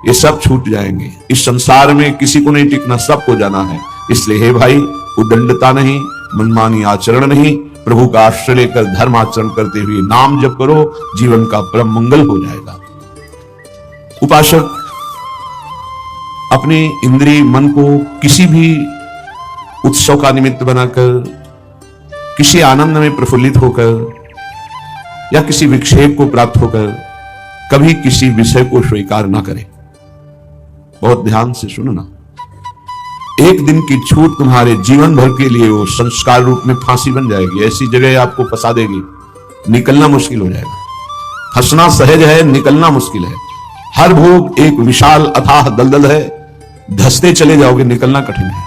ये सब छूट जाएंगे। इस संसार में किसी को नहीं टिकना, सबको जाना है। इसलिए हे भाई, उदंडता नहीं, मनमानी आचरण नहीं, प्रभु का आश्रय लेकर धर्म आचरण करते हुए नाम जप करो, जीवन का परम मंगल हो जाएगा। उपासक अपने इंद्रिय मन को किसी भी उत्सव का निमित्त बनाकर, किसी आनंद में प्रफुल्लित होकर या किसी विक्षेप को प्राप्त होकर कभी किसी विषय को स्वीकार ना करें। बहुत ध्यान से सुनना, एक दिन की छूट तुम्हारे जीवन भर के लिए वो संस्कार रूप में फांसी बन जाएगी। ऐसी जगह आपको फंसा देगी, निकलना मुश्किल हो जाएगा। फंसना सहज है, निकलना मुश्किल है। हर भोग एक विशाल अथाह दलदल है, धंसते चले जाओगे, निकलना कठिन है।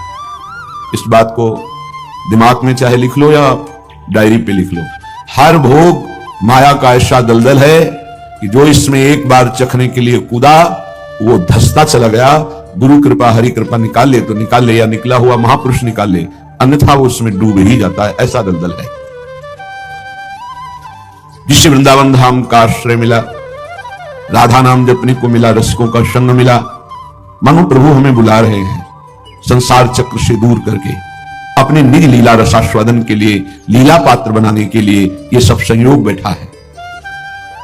इस बात को दिमाग में चाहे लिख लो या डायरी पे लिख लो। हर भोग माया का ऐसा दलदल है कि जो इसमें एक बार चखने के लिए कूदा वो धंसता चला गया। गुरु कृपा हरि कृपा निकाल ले तो निकाल ले, या निकला हुआ महापुरुष निकाल ले, अन्यथा वो उसमें डूब ही जाता है। ऐसा दलदल है। जिससे वृंदावन धाम का आश्रय मिला, राधा नाम जपने को मिला, रसिकों का संग मिला, मानो प्रभु हमें बुला रहे हैं संसार चक्र से दूर करके अपने निज लीला रसास्वादन के लिए, लीला पात्र बनाने के लिए ये सब संयोग बैठा है।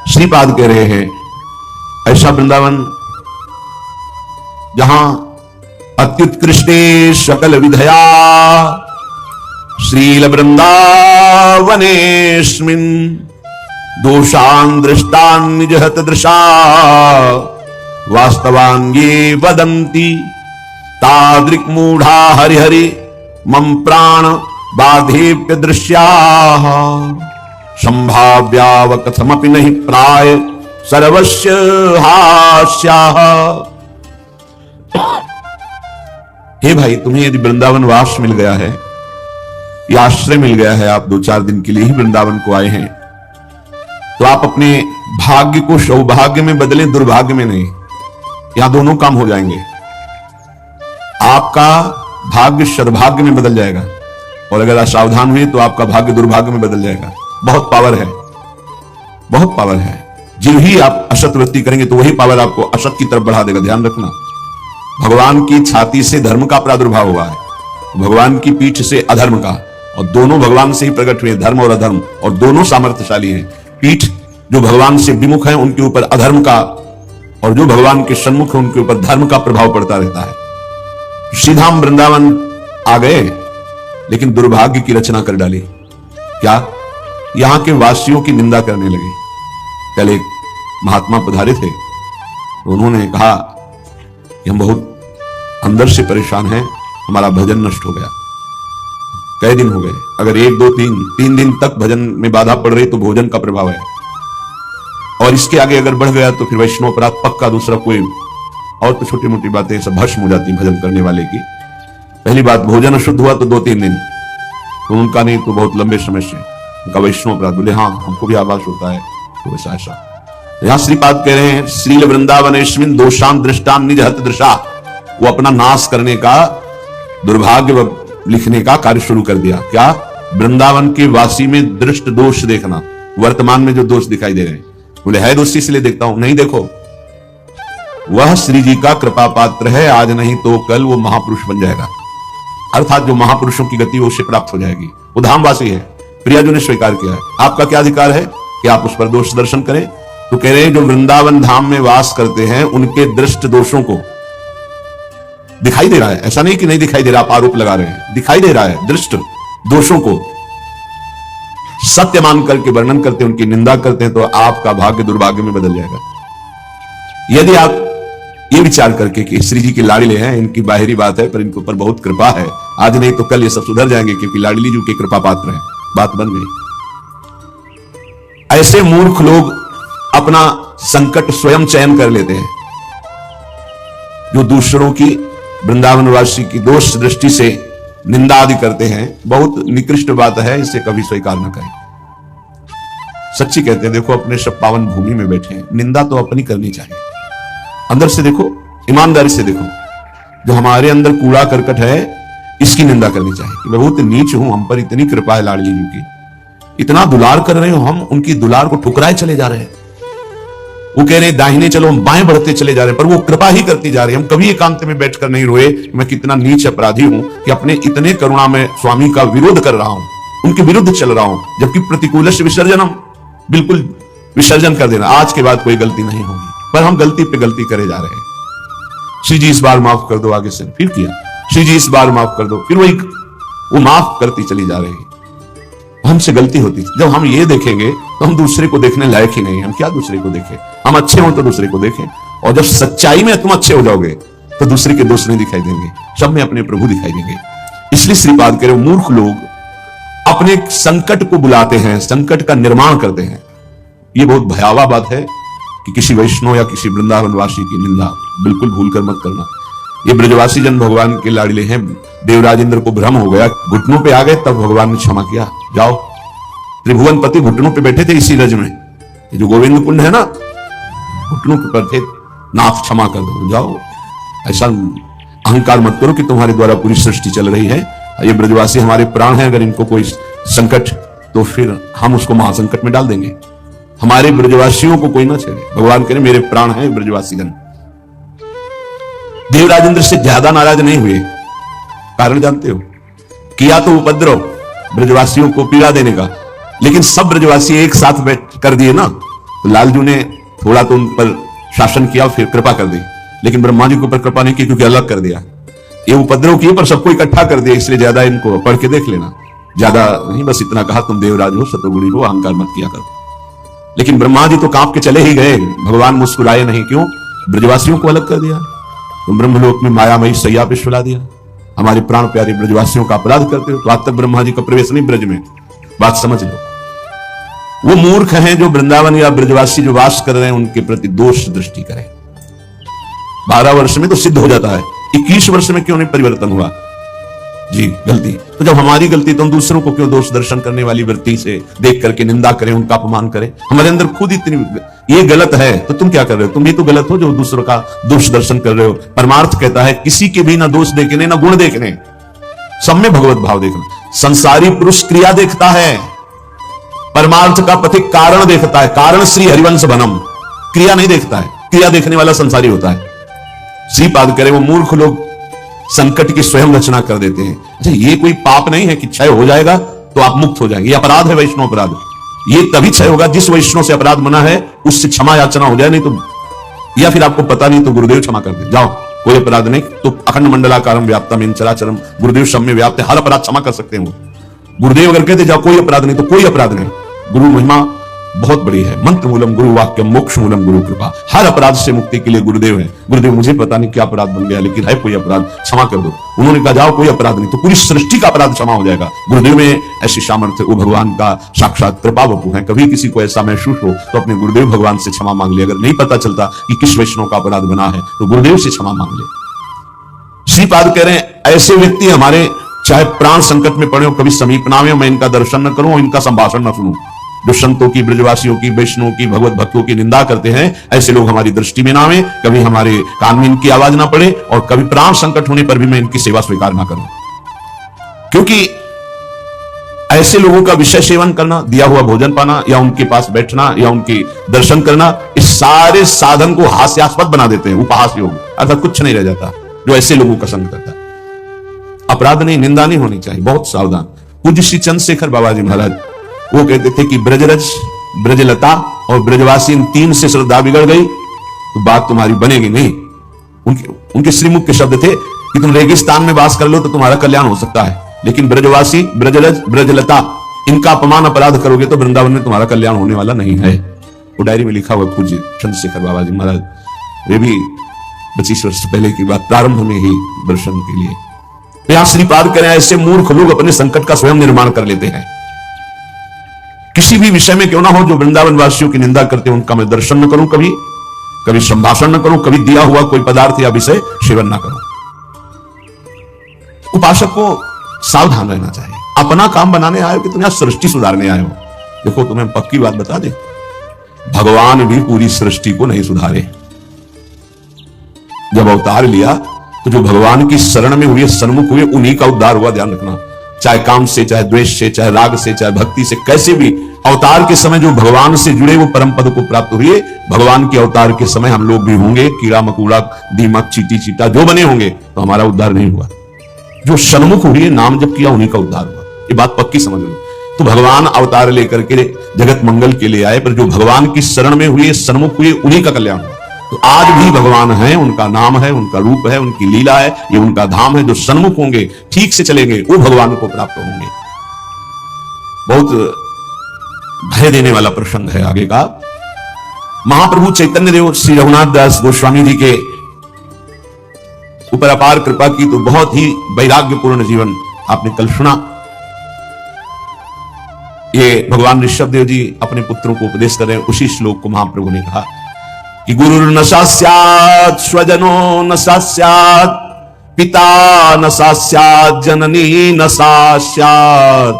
श्रीपाद कह रहे हैं ऐसा वृंदावन जहां अत्युत्कृष्टे सकल विधया श्रील वृंदावनेस्मिन् दोषान् दृष्टान् निजहत दृशा वास्तवान् ये वदन्ति तादृक् मूढ़ा हरिहरि मम प्राण बाधेप्य दृश्याः संभाव्याव कथमपि नहि प्राय सर्वस्य हास्याः। हे भाई, तुम्हें यदि वृंदावन वास मिल गया है या आश्रय मिल गया है, आप 2-4 दिन के लिए ही वृंदावन को आए हैं, तो आप अपने भाग्य को सौभाग्य में बदलें, दुर्भाग्य में नहीं। यहां दोनों काम हो जाएंगे। आपका भाग्य सद्भाग्य में बदल जाएगा और अगर असावधान हुए तो आपका भाग्य दुर्भाग्य में बदल जाएगा। बहुत पावर है, बहुत पावर है। जो ही आप असत वृत्ति करेंगे तो वही पावर आपको असत की तरफ बढ़ा देगा। ध्यान रखना, भगवान की छाती से धर्म का प्रादुर्भाव हुआ है, भगवान की पीठ से अधर्म का। और दोनों भगवान से ही प्रकट हुए, धर्म और अधर्म, और दोनों सामर्थ्यशाली हैं। पीठ जो भगवान से विमुख है उनके ऊपर अधर्म का, और जो भगवान के सन्मुख है उनके ऊपर धर्म का प्रभाव पड़ता रहता है। श्रीधाम वृंदावन आ गए, लेकिन दुर्भाग्य की रचना कर डाली। क्या? यहां के वासियों की निंदा करने लगे। पहले एक महात्मा पधारे थे, तो उन्होंने कहा कि हम बहुत अंदर से परेशान हैं, हमारा भजन नष्ट हो गया। कई दिन हो गए, अगर 1 2 3 दिन तक भजन में बाधा पड़ रही तो भोजन का प्रभाव है, और इसके आगे अगर बढ़ गया तो फिर वैष्णव अपराध पक्का, दूसरा कोई और तो छोटी मोटी बातें सब भस्म हो जाती भजन करने वाले की। पहली बात, भोजन अशुद्ध हुआ तो 2 3 दिन, तो उनका नहीं तो बहुत लंबे समय से उनका वैष्णव अपराध। बोले हाँ हमको भी आभास होता है, तो वैसा ऐसा। यहां श्रीपाद कह रहे हैं, श्रील वृंदावनेश्विन दोषान दृष्टान निज हत दृशा, वो अपना नाश करने का, दुर्भाग्य लिखने का कार्य शुरू कर दिया। क्या? वृंदावन के वासी में दृष्ट दोष देखना, वर्तमान में जो दोष दिखाई दे रहे हैं। बोले है दोषी इसलिए देखता हूं, नहीं देखो, वह श्री जी का कृपा पात्र है, आज नहीं तो कल वो महापुरुष बन जाएगा। अर्थात जो महापुरुषों की गति वो उससे प्राप्त हो जाएगी। वो धामवासी है, प्रियाजू ने स्वीकार किया है। आपका क्या अधिकार है कि आप उस पर दोष दर्शन करें? तो कह रहे हैं जो वृंदावन धाम में वास करते हैं उनके दृष्ट दोषों को दिखाई दे रहा है, ऐसा नहीं कि नहीं दिखाई दे रहा, आप आरोप लगा रहे हैं, दिखाई दे रहा है। दृष्ट दोषों को सत्य मान करके वर्णन करते हैं, उनकी निंदा करते हैं, तो आपका भाग्य दुर्भाग्य में बदल जाएगा। यदि आप ये विचार करके कि श्री जी की लाडले हैं, इनकी बाहरी बात है पर इनके ऊपर बहुत कृपा है, आज नहीं तो कल ये सब सुधर जाएंगे क्योंकि लाडली जी के कृपा पात्र हैं, बात बन गई। ऐसे मूर्ख लोग अपना संकट स्वयं चयन कर लेते हैं, जो दूसरों की, वृंदावनवासी की दोष दृष्टि से निंदा आदि करते हैं। बहुत निकृष्ट बात है, इसे कभी स्वीकार न करें। सच्ची कहते हैं, देखो अपने सब पावन भूमि में बैठे हैं, निंदा तो अपनी करनी चाहिए। अंदर से देखो, ईमानदारी से देखो, जो हमारे अंदर कूड़ा करकट है इसकी निंदा करनी चाहिए कि मैं बहुत नीच हूं, हम पर इतनी कृपा है लाडली जी की, इतना दुलार कर रहे हो, हम उनकी दुलार को ठुकराए चले जा रहे हैं। वो कह रहे हैं दाहिने चलो, हम बाएं बढ़ते चले जा रहे हैं, पर वो कृपा ही करती जा रही है। हम कभी एकांत में बैठकर नहीं रोए मैं कितना नीच अपराधी हूं कि अपने इतने करुणा में स्वामी का विरोध कर रहा हूं, उनके विरुद्ध चल रहा हूं, जबकि प्रतिकूल विसर्जनम, बिल्कुल विसर्जन कर देना, आज के बाद कोई गलती नहीं होगी। पर हम गलती पे गलती करे जा रहे हैं। श्री जी इस बार माफ कर दो, आगे से फिर किया, श्री जी इस बार माफ कर दो, फिर वही वो माफ करती चली जा रही है। हमसे गलती होती, जब हम ये देखेंगे तो हम दूसरे को देखने लायक ही नहीं। हम क्या दूसरे को देखें? हम अच्छे हो तो दूसरे को देखें, और जब सच्चाई में तुम अच्छे हो जाओगे तो दूसरे के दोष नहीं दिखाई देंगे, सब में अपने प्रभु दिखाई देंगे। इसलिए श्रीपाद कह रहे, मूर्ख लोग अपने संकट को बुलाते हैं, संकट का निर्माण करते हैं। ये बहुत भयावह बात है कि किसी वैष्णव या किसी वृंदावनवासी की निंदा बिल्कुल भूल कर मत करना। ये ब्रजवासी जन भगवान के लाडले हैं। देवराज इंद्र को भ्रम हो गया, घुटनों पे आ गए, तब भगवान ने क्षमा किया। जाओ, त्रिभुवन पति घुटनों पे बैठे थे इसी रज में, ये जो गोविंद कुंड है ना, घुटनों के पर थे, नाथ क्षमा कर दो, जाओ। ऐसा अहंकार मत करो कि तुम्हारे द्वारा पूरी सृष्टि चल रही है। ये ब्रजवासी हमारे प्राण हैं, अगर इनको कोई संकट तो फिर हम उसको महासंकट में डाल देंगे। हमारे ब्रजवासियों को कोई ना छेड़े। भगवान कह रहे मेरे प्राण हैं ब्रजवासी जन। देवराज इंद्र से ज्यादा नाराज नहीं हुए, कारण जानते हो, किया तो उपद्रव ब्रजवासियों को पीड़ा देने का, लेकिन सब ब्रजवासी एक साथ बैठ कर दिए ना, तो लालजू ने थोड़ा तो उन पर शासन किया, फिर कृपा कर दी, लेकिन ब्रह्मा जी के ऊपर कृपा नहीं की क्योंकि अलग कर दिया। ये उपद्रव किए पर सबको इकट्ठा कर दिया, इसलिए ज्यादा इनको पढ़ के देख लेना, ज्यादा नहीं, बस इतना कहा तुम देवराज हो, सतोगुणी हो, अहंकार मत किया करो। लेकिन ब्रह्मा जी तो कांप के चले ही गए, भगवान मुस्कुराए नहीं, क्यों? ब्रजवासियों को अलग कर दिया, तुम ब्रह्मलोक में मायामयी सैया पे सुला दिया, हमारे प्राण प्यारे ब्रजवासियों का अपराध करते हो, तो आज तक ब्रह्मा जी का प्रवेश नहीं ब्रज में, बात समझ लो। वो मूर्ख हैं जो वृंदावन या ब्रजवासी जो वास कर रहे हैं उनके प्रति दोष दृष्टि करें। 12 वर्ष में तो सिद्ध हो जाता है, 21 वर्ष में क्यों नहीं परिवर्तन हुआ जी? गलती तो जब हमारी गलती, तो हम दूसरों को क्यों दोष दर्शन करने वाली वृत्ति से देख करके निंदा करें, उनका अपमान करें? हमारे अंदर खुद इतनी, ये गलत है तो तुम क्या कर रहे हो? तुम भी तो गलत हो जो दूसरों का दोष दर्शन कर रहे हो। परमार्थ कहता है किसी के भी ना दोष देखने ना गुण देखने, सब में भगवत भाव देखना। संसारी पुरुष क्रिया देखता है, परमार्थ का पथिक कारण देखता है, कारण श्री हरिवंश बनम, क्रिया नहीं देखता है। क्रिया देखने वाला संसारी होता है। श्रीपाद करे वो मूर्ख लोग संकट की स्वयं रचना कर देते हैं। अच्छा, ये कोई पाप नहीं है कि क्षय हो जाएगा तो आप मुक्त हो जाएंगे। ये अपराध है, वैष्णव अपराध। ये तभी क्षय होगा जिस वैष्णव से अपराध बना है उससे क्षमा याचना हो जाए, नहीं तो, या फिर आपको पता नहीं तो गुरुदेव क्षमा कर दे, जाओ कोई अपराध नहीं। तो अखंड मंडलाकारम व्याप्तम इन चराचरम, गुरुदेव सब में व्याप्त है, हर अपराध क्षमा कर सकते हैं वो। गुरुदेव अगर कहते जाओ कोई अपराध नहीं तो कोई अपराध नहीं। गुरु महिमा बहुत बड़ी है। मंत्र मूलम गुरु वाक्यम, मोक्ष मूलम गुरु कृपा। हर अपराध से मुक्ति के लिए गुरुदेव है। गुरुदेव मुझे पता नहीं क्या अपराध बन गया, लेकिन है कोई अपराध, क्षमा कर दो। उन्होंने कहा जाओ कोई अपराध नहीं, तो पूरी सृष्टि का अपराध क्षमा हो जाएगा। गुरुदेव में ऐसी सामर्थ्य, वो भगवान का साक्षात कृपा वपु है। कभी किसी को ऐसा महसूस हो तो अपने गुरुदेव भगवान से क्षमा मांग ले। अगर नहीं पता चलता कि किस वैष्णव का अपराध बना है तो गुरुदेव से क्षमा मांग ले। श्रीपाद कह रहे हैं ऐसे व्यक्ति हमारे चाहे प्राण संकट में पड़े हो, कभी समीप ना आवे, मैं इनका दर्शन न करूं, इनका संभाषण न सुनूं। जो संतों की, ब्रजवासियों की, वैष्णव की, भगवत भक्तों की निंदा करते हैं, ऐसे लोग हमारी दृष्टि में ना आवे, कभी हमारे कान में इनकी आवाज ना पड़े, और कभी प्राण संकट होने पर भी मैं इनकी सेवा स्वीकार ना करूं। क्योंकि ऐसे लोगों का विषय सेवन करना, दिया हुआ भोजन पाना, या उनके पास बैठना, या उनकी दर्शन करना, इस सारे साधन को हास्यास्पद बना देते हैं, उपहास योग, अर्थात कुछ नहीं रह जाता जो ऐसे लोगों का संग करता है। अपराध नहीं, निंदा नहीं होनी चाहिए, बहुत सावधान। पूज्य श्री चंद्रशेखर बाबा जी महाराज वो कहते थे कि ब्रजरज, ब्रजलता और ब्रजवासी, इन तीन से श्रद्धा बिगड़ गई तो बात तुम्हारी बनेगी नहीं। उनके श्रीमुख के शब्द थे कि तुम रेगिस्तान में वास कर लो तो तुम्हारा कल्याण हो सकता है, लेकिन ब्रजवासी, ब्रजरज, ब्रजलता, इनका अपमान अपराध करोगे तो वृंदावन में तुम्हारा कल्याण होने वाला नहीं है। वो डायरी में लिखा हुआ पूज्य चंद्रशेखर बाबा जी महाराज, वे भी 25 वर्ष पहले की बात, प्रारंभ में ही दर्शन के लिए। यहां श्रीपाद करें ऐसे मूर्ख लोग अपने संकट का स्वयं निर्माण कर लेते हैं। किसी भी विषय में क्यों ना हो, जो वृंदावन वासियों की निंदा करते हैं उनका मैं दर्शन न करूं, कभी संभाषण न करूं, कभी दिया हुआ कोई पदार्थ या विषय सेवन ना करूं। उपासक को सावधान रहना चाहिए। अपना काम बनाने आए हो कि तुम यहां सृष्टि सुधारने आए हो? देखो तुम्हें पक्की बात बता दे, भगवान भी पूरी सृष्टि को नहीं सुधारे। जब अवतार लिया तो जो भगवान की शरण में हुए, सन्मुख हुए, उन्हीं का उद्धार हुआ। ध्यान रखना, चाहे काम से, चाहे द्वेष से, चाहे राग से, चाहे भक्ति से, कैसे भी अवतार के समय जो भगवान से जुड़े वो परम पद को प्राप्त हुए। भगवान के अवतार के समय हम लोग भी होंगे कीड़ा मकोड़ा, दीमक, चींटी चीटा जो बने होंगे, तो हमारा उद्धार नहीं हुआ। जो सन्मुख हुए, नाम जप किया, उन्हीं का उद्धार हुआ। ये बात पक्की समझ लो। तो भगवान अवतार लेकर के जगत मंगल के लिए आए, पर जो भगवान की शरण में हुए, सन्मुख हुए, उन्हीं का कल्याण हुआ। तो आज भी भगवान है, उनका नाम है, उनका रूप है, उनकी लीला है, ये उनका धाम है। जो सन्मुख होंगे, ठीक से चलेंगे, वो भगवान को प्राप्त होंगे। बहुत भय देने वाला प्रसंग है आगे का। महाप्रभु चैतन्य देव श्री रघुनाथ दास गोस्वामी जी के ऊपर अपार कृपा की, तो बहुत ही वैराग्यपूर्ण जीवन आपने कल सुना। ये भगवान ऋषभदेव जी अपने पुत्रों को उपदेश कर रहे हैं। उसी श्लोक को महाप्रभु ने कहा कि गुरुर् न सास्यात् स्वजनो न सास्यात्, पिता न सास्यात्, जननी न सास्यात्,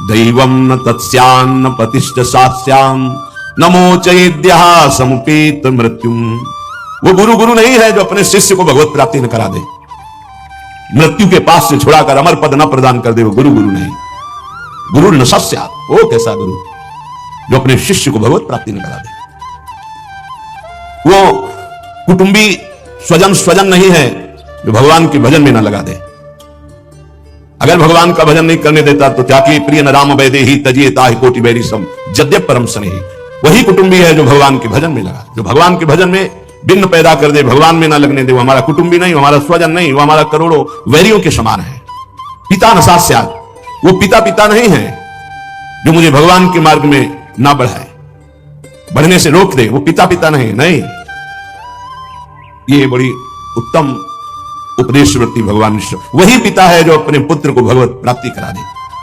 दैवं न तत्स्यान्न पतिश्च सास्याम्, न मोचयेद्यः समुपेत मृत्युम। वो गुरु नहीं है जो अपने शिष्य को भगवत प्राप्ति न करा दे, मृत्यु के पास से छुड़ाकर अमर पद न प्रदान कर दे। वो गुरु नहीं। गुरु न सास्यात्, वो कैसा गुरु जो अपने शिष्य को भगवत प्राप्ति न करा दे। वो कुटुंबी स्वजन नहीं है जो भगवान के भजन में ना लगा दे। अगर भगवान का भजन नहीं करने देता तो त्यागी प्रिय न राम वैदे ही तजिए ताहि कोटि बैरी सम जद्य परम स्नेही। वही कुटुंबी है जो भगवान के भजन में लगा, जो भगवान के भजन में बिन्न पैदा कर दे, भगवान में ना लगने दे। वो हमारा कुटुंबी नहीं, वो हमारा स्वजन नहीं, वो हमारा करोड़ों वैरियों के समान है। पिता न सास्यात्, वो पिता नहीं है जो मुझे भगवान के मार्ग में ना बढ़ाए, बढ़ने से रोक दे। वो पिता नहीं। ये बड़ी उत्तम उपदेश वृत्ति भगवान विष्णु। वही पिता है जो अपने पुत्र को भगवत प्राप्ति करा दे।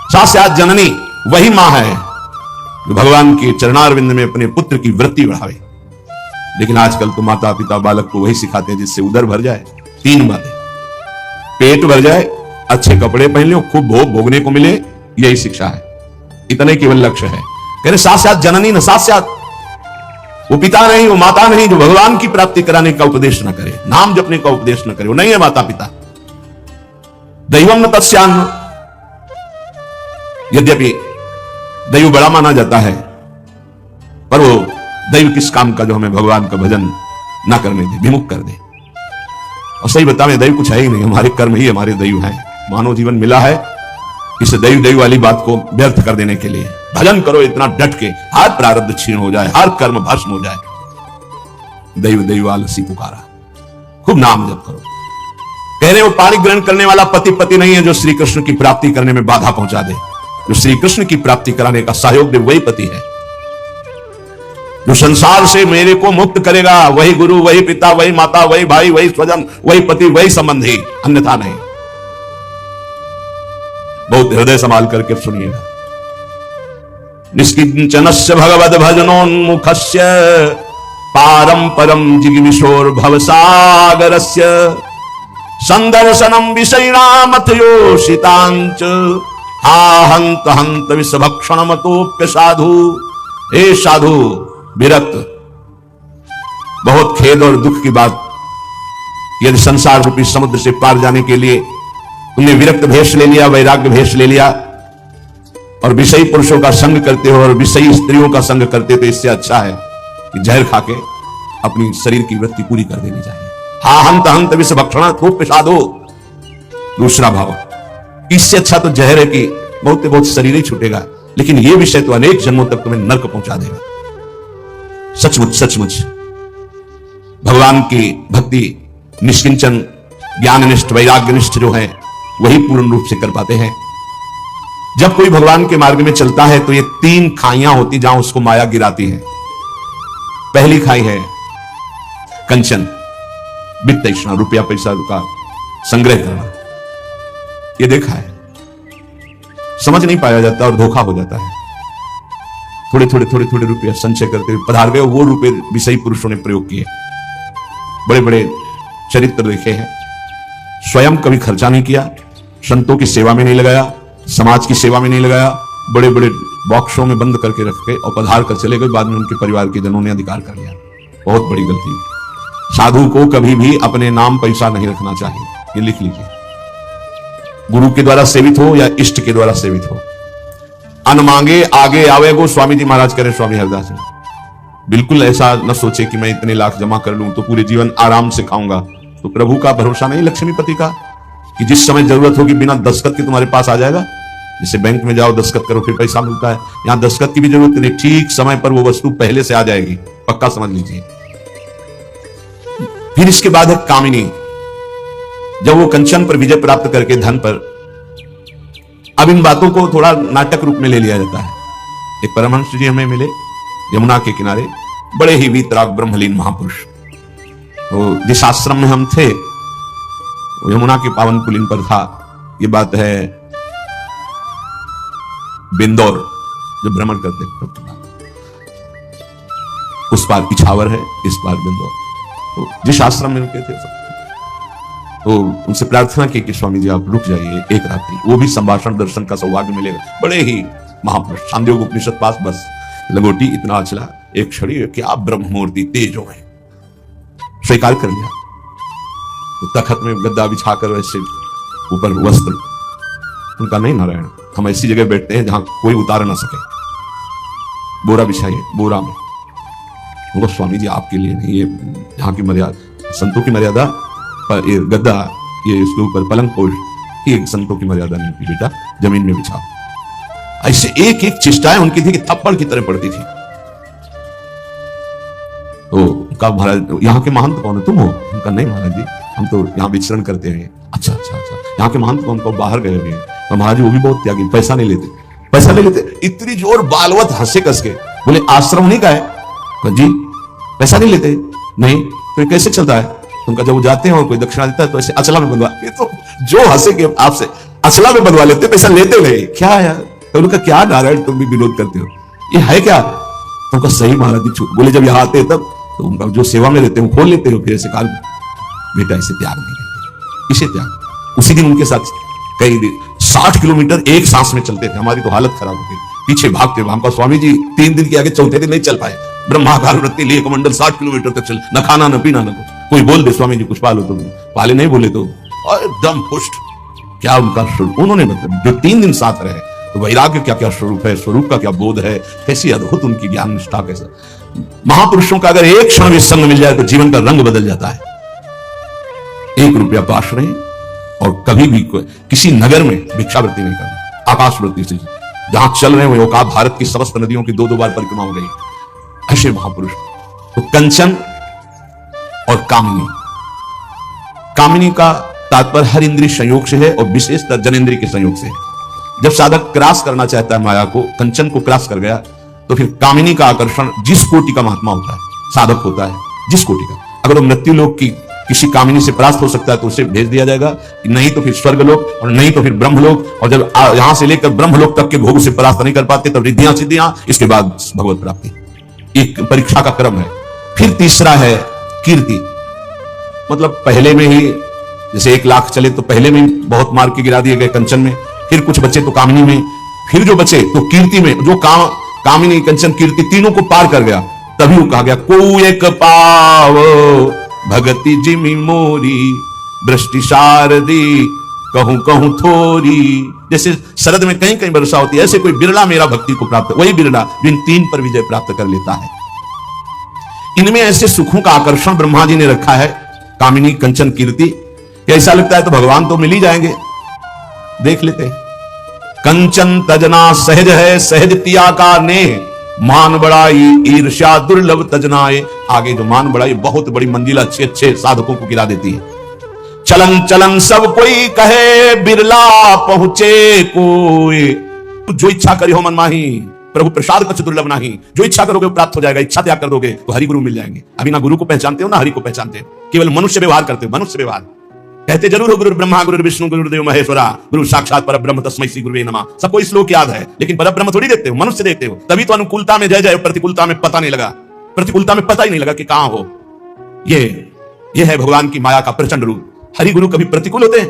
सास्यात् जननी, वही मां है जो भगवान के चरणारविंद में अपने पुत्र की वृत्ति बढ़ावे। लेकिन आजकल तो माता पिता बालक को वही सिखाते हैं जिससे उदर भर जाए। 3 बातें, पेट भर जाए, अच्छे कपड़े पहन लो, खूब भोग भोगने को मिले, यही शिक्षा है। इतने केवल लक्ष्य है। कह रहे सास्यात् जननी न सास्यात्, वो पिता नहीं, वो माता नहीं जो भगवान की प्राप्ति कराने का उपदेश न करे, नाम जपने का उपदेश न करे, वो नहीं है माता पिता। दैवम न तत्स्यान्न, यद्यपि दैव बड़ा माना जाता है, पर वो दैव किस काम का जो हमें भगवान का भजन ना करने दे, विमुख कर दे। और सही बतावे दैव कुछ है ही नहीं, हमारे कर्म ही हमारे दैव हैं। मानव जीवन मिला है इस दैव वाली बात को व्यर्थ कर देने के लिए। भजन करो इतना डट के, हर प्रारब्ध क्षीण हो जाए, हर कर्म भस्म हो जाए। दैव दैवालसी पुकारा, खूब नाम जप करो। कह रहे वो पाणी ग्रहण करने वाला पति पति नहीं है जो श्री कृष्ण की प्राप्ति करने में बाधा पहुंचा दे। जो श्री कृष्ण की प्राप्ति कराने का सहयोग दे वही पति है। जो संसार से मेरे को मुक्त करेगा वही गुरु, वही पिता, वही माता, वही भाई, वही स्वजन, वही पति, वही संबंधी, अन्यथा नहीं। बहुत हृदय संभाल करके सुनिएगा। निष्किंचनस्य भगवद भजनोन्मुखस्य पारम परम जिगमिशोर भवसागरस्य संदर्शनम विषयिणामथ योषितांच हा हंत हंत विषभक्षण मतोप्य साधु। हे साधु विरक्त, बहुत खेद और दुख की बात, यदि संसार रूपी समुद्र से पार जाने के लिए तुमने विरक्त भेष ले लिया, वैराग्य भेष ले लिया और विषयी पुरुषों का संग करते हो और विषयी स्त्रियों का संग करते हो, तो इससे अच्छा है कि जहर खा के अपनी शरीर की वृत्ति पूरी कर देनी चाहिए। हा हंत हंत विष भक्षण खूब साधो। दूसरा भाव, इससे अच्छा तो जहर है कि बहुत शरीर ही छूटेगा, लेकिन यह विषय तो अनेक जन्मों तक तुम्हें नरक पहुंचा देगा। सचमुच सचमुच भगवान की भक्ति निष्किंचन ज्ञाननिष्ठ वैराग्यनिष्ठ जो है वही पूर्ण रूप से कर पाते हैं। जब कोई भगवान के मार्ग में चलता है तो ये 3 खाइयां होती जहां उसको माया गिराती है। पहली खाई है कंचन, वित्त तृष्णा, रुपया पैसा का संग्रह करना। ये देखा है, समझ नहीं पाया जाता और धोखा हो जाता है। थोड़े थोड़े रुपया संचय करते हुए पधार गए, वो रुपए विषयी पुरुषों ने प्रयोग किए। बड़े बड़े चरित्र देखे हैं, स्वयं कभी खर्चा नहीं किया, संतों की सेवा में नहीं लगाया, समाज की सेवा में नहीं लगाया, बड़े बड़े बॉक्सों में बंद करके रख के और पधार कर चले गए। बाद में उनके परिवार के जनों ने अधिकार कर लिया। बहुत बड़ी गलती। साधु को कभी भी अपने नाम पैसा नहीं रखना चाहिए, ये लिख लीजिए। गुरु के द्वारा सेवित हो या इष्ट के द्वारा सेवित हो, अन मांगे आगे आवेगो, स्वामी जी महाराज करें, स्वामी हरदास जी। बिल्कुल ऐसा न सोचे कि मैं इतने लाख जमा कर लूं तो पूरे जीवन आराम से खाऊंगा। तो प्रभु का भरोसा नहीं, लक्ष्मीपति का, कि जिस समय जरूरत होगी बिना दस्तखत के तुम्हारे पास आ जाएगा। जैसे बैंक में जाओ दस्तखत करो फिर पैसा मिलता है, यहां दस्तखत की भी जरूरत नहीं, ठीक समय पर वो वस्तु पहले से आ जाएगी, पक्का समझ लीजिए। फिर इसके बाद है कामिनी। जब वो कंचन पर विजय प्राप्त करके धन पर, अब इन बातों को थोड़ा नाटक रूप में ले लिया जाता है। एक परमहंस जी हमें मिले यमुना के किनारे, बड़े ही वीतराग ब्रह्मलीन महापुरुष। तो जिस आश्रम में हम थे वो यमुना के पावन पुलिन पर था। ये बात है बिंदौर, जब भ्रमण करते उस पार इछावर है, इस पार बिंदौर। तो जिस आश्रम में रुके थे तो उनसे प्रार्थना की कि स्वामी जी आप रुक जाइए एक रात्रि, वो भी संभाषण दर्शन का सौभाग्य मिलेगा। बड़े ही महापुरुष, छांदोग्य उपनिषद पास, बस लंगोटी इतना अचला, एक छड़ी, क्या ब्रह्म मूर्ति तेज हो गए। स्वीकार कर लिया। तो तखत में गद्दा बिछाकर वैसे ऊपर वस्त्र, उनका नहीं नारायण, हम ऐसी जगह बैठते हैं जहां कोई उतार ना सके। बोरा बिछाइए, बोरा में। वो स्वामी जी आपके लिए नहीं, ये यहाँ की मर्यादा, संतों की मर्यादा पर ये गद्दा, ये इसके ऊपर पलंग पोष, ये संतों की मर्यादा नहीं थी बेटा, जमीन में बिछाओ। ऐसे एक एक चेष्टाएं उनकी थी कि थप्पड़ की तरह पड़ती थी। तो उनका महाराज, यहाँ के महंत कौन है, तुम हो? उनका नहीं महाराज जी, हम तो यहाँ विचरण करते हैं। अच्छा अच्छा अच्छा, यहाँ के महंत कौन? को बाहर गए हुए हैं। और महाराज जी वो भी बहुत त्यागी, पैसा नहीं लेते, पैसा नहीं लेते। इतनी जोर बालवत हंसे कस के बोले आश्रम नहीं का है जी, पैसा नहीं लेते? नहीं। तो कैसे चलता है? उनका जब वो जाते हैं और कोई दक्षिणा देता है तो ऐसे अचला में बंधवा, ये तो जो हंसे के आपसे अचला में बंधवा लेते, पैसा लेते नहीं। क्या है यार? तो उनका क्या नारायण तुम भी विरोध करते हो, ये है क्या? तो उनका सही महाराज जी बोले जब यहाँ आते तब तो उनका जो सेवा में रहते हो खोल लेते हो। फिर ऐसे काल बेटा ऐसे त्याग नहीं करते, इसे त्याग। उसी दिन उनके साथ कई 60 किलोमीटर एक सांस में चलते थे। हमारी तो हालत खराब हो गई, पीछे भागते हुए। हमका स्वामी जी 3 दिन के आगे चौथे दिन नहीं चल पाए, ब्रह्माकार वृत्ति लिए कमंडल 60 किलोमीटर तक चल, न खाना न पीना न कुछ। कोई बोल दे स्वामी जी कुछ पालो तो पाले, नहीं बोले तो एकदम पुष्ट। क्या उनका स्वरूप उन्होंने मतलब, जो 3 दिन साथ रहे, तो वैराग्य क्या क्या स्वरूप है, स्वरूप का क्या बोध है, कैसी अद्भुत उनकी ज्ञान निष्ठा। कैसा महापुरुषों का अगर एक क्षण भी संग मिल जाए तो जीवन का रंग बदल जाता है। 1 रुपया पास रहे और कभी भी किसी नगर में भिक्षावृत्ति नहीं करना, आकाशवृत्ति से जहां चल रहे हो का भारत की समस्त नदियों की 2-2 बार परिक्रमा हो गई, ऐसे महापुरुष। तो कंचन और कामिनी, कामिनी का तात्पर्य हर इंद्रिय संयोग से है और विशेषतः जनेंद्रिय के संयोग से है। जब साधक क्रॉस करना चाहता है माया को, कंचन को क्रॉस कर गया, तो फिर कामिनी का आकर्षण जिस कोटि का महात्मा होता है, साधक होता है, जिस कोटि का, अगर वो मृत्यु लोक की किसी कामिनी से परास्त हो सकता है तो उसे भेज दिया जाएगा, नहीं तो फिर स्वर्गलोक और नहीं तो फिर ब्रह्मलोक, और जब यहां से लेकर ब्रह्मलोक तक के भोग से परास्त नहीं कर पाते तब रिद्धियां सिद्धियां, इसके बाद भगवत प्राप्ति। एक परीक्षा का क्रम है। फिर तीसरा है कीर्ति, मतलब पहले में ही जैसे 1 लाख चले तो पहले में बहुत मार के गिरा दिए गए कंचन में, फिर कुछ बचे तो कामिनी में, फिर जो बचे तो कीर्ति में, जो कामिनी कंचन कीर्ति तीनों को पार कर गया, तभी वो कहा गया को एक पाव भगति जिमि मोरी दृष्टि शारदी कहूं कहूं थोरी। जैसे शरद में कहीं कहीं वर्षा होती है, ऐसे कोई बिरला मेरा भक्ति को प्राप्त, वही बिरला जो इन 3 पर विजय प्राप्त कर लेता है। इनमें ऐसे सुखों का आकर्षण ब्रह्मा जी ने रखा है, कामिनी कंचन कीर्ति। ऐसा लगता है तो भगवान तो मिल ही जाएंगे, देख लेते हैं। कंचन तजना सहज है, सहज तिया का ने मान बढ़ाई ईर्ष्या दुर्लभ तजनाए। आगे जो मान बढ़ाई बहुत बड़ी मंजिल अच्छे साधकों को गिरा देती है। चलन चलन सब कोई कहे बिरला पहुंचे कोई, जो इच्छा करी हो मन माही प्रभु प्रसाद कछ दुर्लभ नहीं। जो इच्छा करोगे प्राप्त हो जाएगा, इच्छा त्याग कर दोगे तो हरि गुरु मिल जाएंगे। अभी ना गुरु को पहचानते हो ना हरि को पहचानते हो, केवल मनुष्य व्यवहार करते हो, मनुष्य व्यवहार। कहते जरूर हो गुरु ब्रह्मा गुरु विष्णु गुरुदेव महेश्वरा गुरु साक्षात परब्रह्म तस्मै श्री गुरुवे नमः, सबको श्लोक याद है, लेकिन परब्रह्म थोड़ी देखते हो, मनुष्य देखते हो। तभी तो अनुकूलता में जय जय, प्रतिकूलता में पता नहीं लगा, प्रतिकूलता में पता ही नहीं लगा कि कहां हो। ये है भगवान की माया का प्रचंड रूप। हरि गुरु कभी प्रतिकूल होते हैं?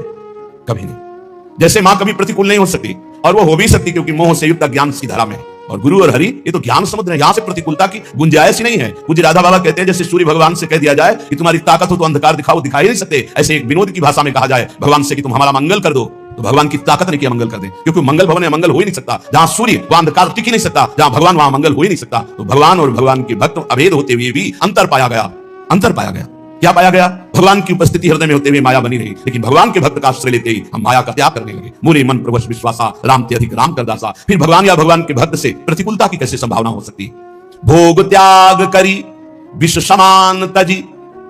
कभी नहीं। जैसे मां कभी प्रतिकूल नहीं हो सकती, और वो हो भी सकती क्योंकि मोह से युक्त ज्ञान की धारा में। और गुरु और हरि ये तो ज्ञान समुद्र है, यहां से प्रतिकूलता की गुंजाइश ही नहीं है। पूज्य राधा बाबा कहते हैं जैसे सूर्य भगवान से कह दिया जाए कि तुम्हारी ताकत हो तो अंधकार दिखाओ, दिखाई नहीं सकते। ऐसे एक विनोद की भाषा में कहा जाए भगवान से कि तुम हमारा मंगल कर दो, तो भगवान की ताकत नहीं कि मंगल कर दे, क्योंकि मंगल भवन में मंगल हो ही नहीं सकता। जहां सूर्य वहां अंधकार टिक ही नहीं सकता, जहां भगवान वहां मंगल हो ही नहीं सकता। तो भगवान और भगवान के भक्त अभेद होते हुए भी अंतर पाया गया। अंतर पाया गया, क्या पाया गया? भगवान की उपस्थिति हृदय में होते हुए माया बनी रही, लेकिन भगवान के भक्त का आश्रय लेते ही हम माया का त्याग करने लगे। मुरे मन प्रवश विश्वासा राम ते अधिक राम कर दासा। फिर भगवान या भगवान के भक्त से प्रतिकूलता की कैसे संभावना हो सकती? भोग त्याग करी विष समान तजी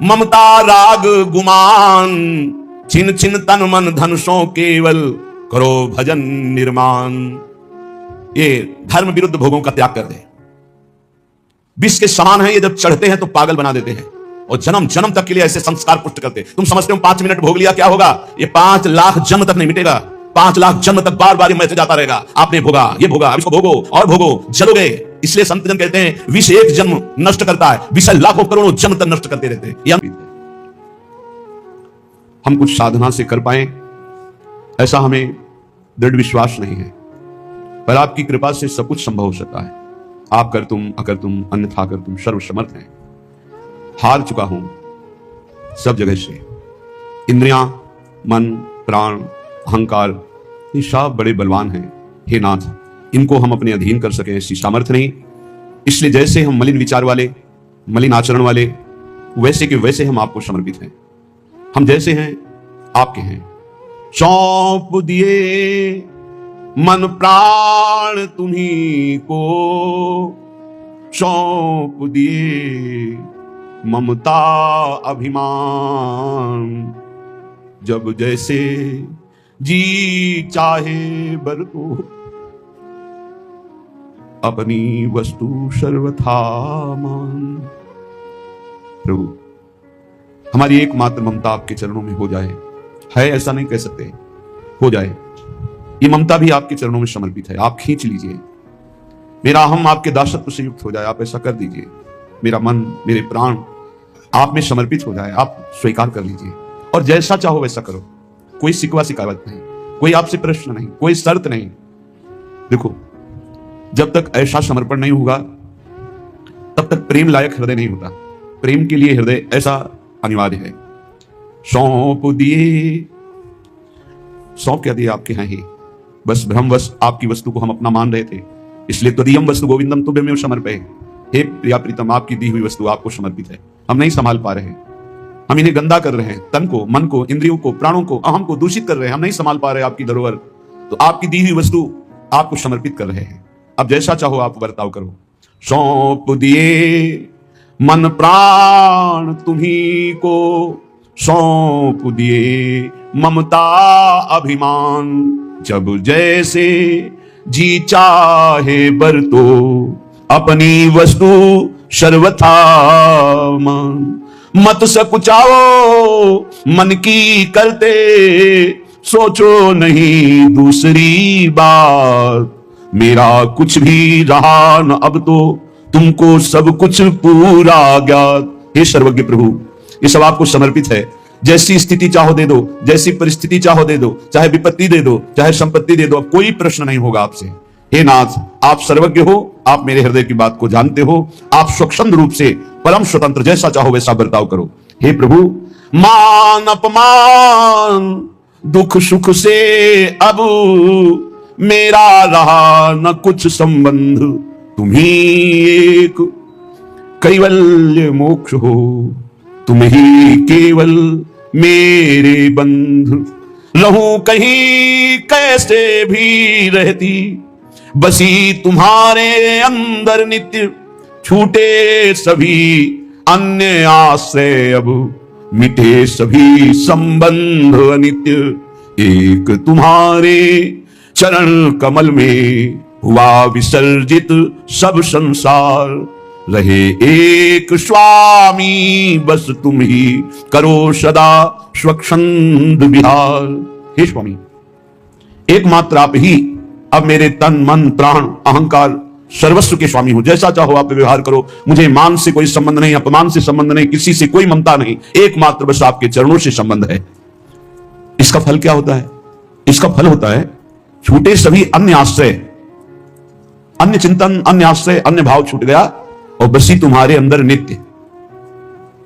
ममता राग गुमान, छिन छिन तन मन धन सो केवल करो भजन निर्माण। ये धर्म विरुद्ध भोगों का त्याग कर दे। विष के समान है ये, जब चढ़ते हैं तो पागल बना देते हैं और जन्म जन्म तक के लिए ऐसे संस्कार पुष्ट करते। तुम समझते हो 5 मिनट भोग लिया क्या होगा? ये 5 लाख जन्म तक नहीं मिटेगा। 5 लाख जन्म तक बार बार मैसेज आता रहेगा, आपने भोगा, ये भोगा, इसको भोगो और भोगो, जलोगे। इसलिए संत जन कहते हैं विष एक जन्म नष्ट करता है, विष लाखों करोड़ों जन्म तक नष्ट करते रहते हैं। हम कुछ साधना से कर पाए ऐसा हमें दृढ़ विश्वास नहीं है, पर आपकी कृपा से सब कुछ संभव हो सकता है। आप कर तुम अकर तुम अन्यथा कर तुम सर्व समर्थ हैं। हार चुका हूं सब जगह से। इंद्रियां, मन, प्राण, अहंकार ये सब बड़े बलवान हैं। हे नाथ, इनको हम अपने अधीन कर सके ऐसी सामर्थ्य नहीं। इसलिए जैसे हम मलिन विचार वाले, मलिन आचरण वाले, वैसे के वैसे हम आपको समर्पित हैं। हम जैसे हैं आपके हैं। सौंप दिए मन प्राण तुम्ही को, सौंप दिए ममता अभिमान, जब जैसे जी चाहे बरतो अपनी वस्तु सर्वथा मान। प्रभु, हमारी एकमात्र ममता आपके चरणों में हो जाए, है ऐसा नहीं कह सकते, हो जाए। ये ममता भी आपके चरणों में समर्पित है। आप खींच लीजिए, मेरा हम आपके दासत्व से युक्त हो जाए। आप ऐसा कर दीजिए, मेरा मन, मेरे प्राण आप में समर्पित हो जाए। आप स्वीकार कर लीजिए और जैसा चाहो वैसा करो। कोई सिकवा शिकावत नहीं, कोई आपसे प्रश्न नहीं, कोई शर्त नहीं। देखो, जब तक ऐसा समर्पण नहीं होगा तब तक प्रेम लायक हृदय नहीं होता। प्रेम के लिए हृदय ऐसा अनिवार्य है। सौंप दिए, सौंप क्या दिए? आपके हैं ही, बस भ्रमवश आपकी वस्तु को हम अपना मान रहे थे, इसलिए त्वदीयम वस्तु गोविंदम तुभ्यमेव समर्पये। हे प्रिया प्रीतम, आपकी दी हुई वस्तु आपको समर्पित है। हम नहीं संभाल पा रहे, हम इन्हें गंदा कर रहे हैं, तन को, मन को, इंद्रियों को, प्राणों को, अहम को दूषित कर रहे हैं, हम नहीं संभाल पा रहे आपकी धरोहर, तो आपकी दी हुई वस्तु आपको समर्पित कर रहे हैं। अब जैसा चाहो आप बर्ताव करो। सौंप दिए मन प्राण तुम्ही को, सौंप दिए ममता अभिमान, जब जैसे जी चाहे बरतो अपनी वस्तु सर्वथा मान। मत सकुचाओ मन की करते, सोचो नहीं दूसरी बात, मेरा कुछ भी रहा न अब तो तुमको सब कुछ पूरा ज्ञात। हे सर्वज्ञ प्रभु, ये सब आपको समर्पित है। जैसी स्थिति चाहो दे दो, जैसी परिस्थिति चाहो दे दो, चाहे विपत्ति दे दो, चाहे संपत्ति दे दो, अब कोई प्रश्न नहीं होगा आपसे। हे नाथ, आप सर्वज्ञ हो, आप मेरे हृदय की बात को जानते हो, आप स्वच्छंद रूप से परम स्वतंत्र, जैसा चाहो वैसा बर्ताव करो। हे प्रभु, मान अपमान दुख सुख से अब मेरा रहा न कुछ संबंध, तुम ही एक कैवल्य मोक्ष हो, तुम ही केवल मेरे बंधु। रहूं कहीं कैसे भी रहती, बसी तुम्हारे अंदर नित्य, छूटे सभी अन्य आश्रय अब, मिटे सभी संबंध अनित्य। एक तुम्हारे चरण कमल में हुआ विसर्जित सब संसार, रहे एक स्वामी बस तुम ही, करो सदा स्वच्छंद विहार। हे स्वामी, एकमात्र आप ही अब मेरे तन मन प्राण अहंकार सर्वस्व के स्वामी हो, जैसा चाहो आप व्यवहार करो। मुझे मान से कोई संबंध नहीं, अपमान से संबंध नहीं, किसी से कोई ममता नहीं, एकमात्र बस आपके चरणों से संबंध है। इसका फल क्या होता है? इसका फल होता है छूटे सभी अन्य आश्रय, अन्य चिंतन, अन्य आश्रय, अन्य भाव छूट गया और बसी तुम्हारे अंदर नित्य।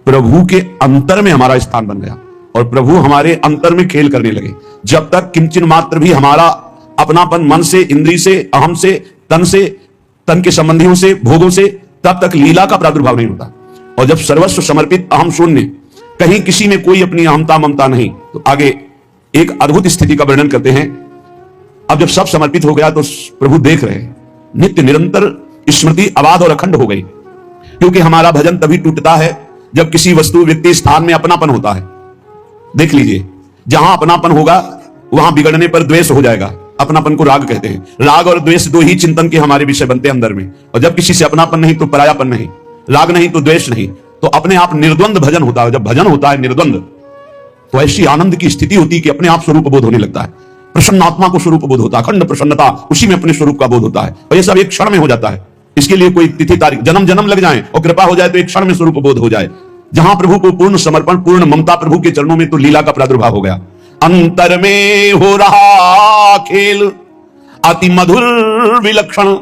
प्रभु के अंतर में हमारा स्थान बन गया और प्रभु हमारे अंतर में खेल करने लगे। जब तक किंचन मात्र भी हमारा अपनापन मन से, इंद्री से, अहम से, तन के संबंधियों से, भोगों से, तब तक लीला का प्रादुर्भाव नहीं होता। और जब सर्वस्व समर्पित, अहम शून्य, कहीं किसी में कोई अपनी अहमता ममता नहीं, तो आगे एक अद्भुत स्थिति का वर्णन करते हैं। अब जब सब समर्पित हो गया तो प्रभु देख रहे हैं, नित्य निरंतर स्मृति अबाध और अखंड हो गई। क्योंकि हमारा भजन तभी टूटता है जब किसी वस्तु, व्यक्ति, स्थान में अपनापन होता है। देख लीजिए, जहां अपनापन होगा वहां बिगड़ने पर द्वेष हो जाएगा। अपनापन को राग कहते हैं। राग और द्वेष दो ही चिंतन के हमारे विषय बनते हैं अंदर में। और जब किसी से अपनापन नहीं तो परायापन नहीं, राग नहीं तो द्वेष नहीं, तो अपने आप निर्द्वंद भजन होता है। जब भजन होता है निर्द्वंद, तो ऐसी आनंद की स्थिति होती है कि अपने आप स्वरूप बोध होने लगता है। प्रसन्न आत्मा को स्वरूप बोध होता है, अखंड प्रसन्नता, उसी में अपने स्वरूप का बोध होता है। और ये सब एक क्षण में हो जाता है। इसके लिए कोई तिथि तारीख, जन्म जन्म लग जाए और कृपा हो जाए तो एक क्षण में स्वरूप बोध हो जाए। जहां प्रभु को पूर्ण समर्पण, पूर्ण ममता प्रभु के चरणों में, तो लीला का प्रादुर्भाव हो गया। अंतर में हो रहा खेल अति मधुर विलक्षण,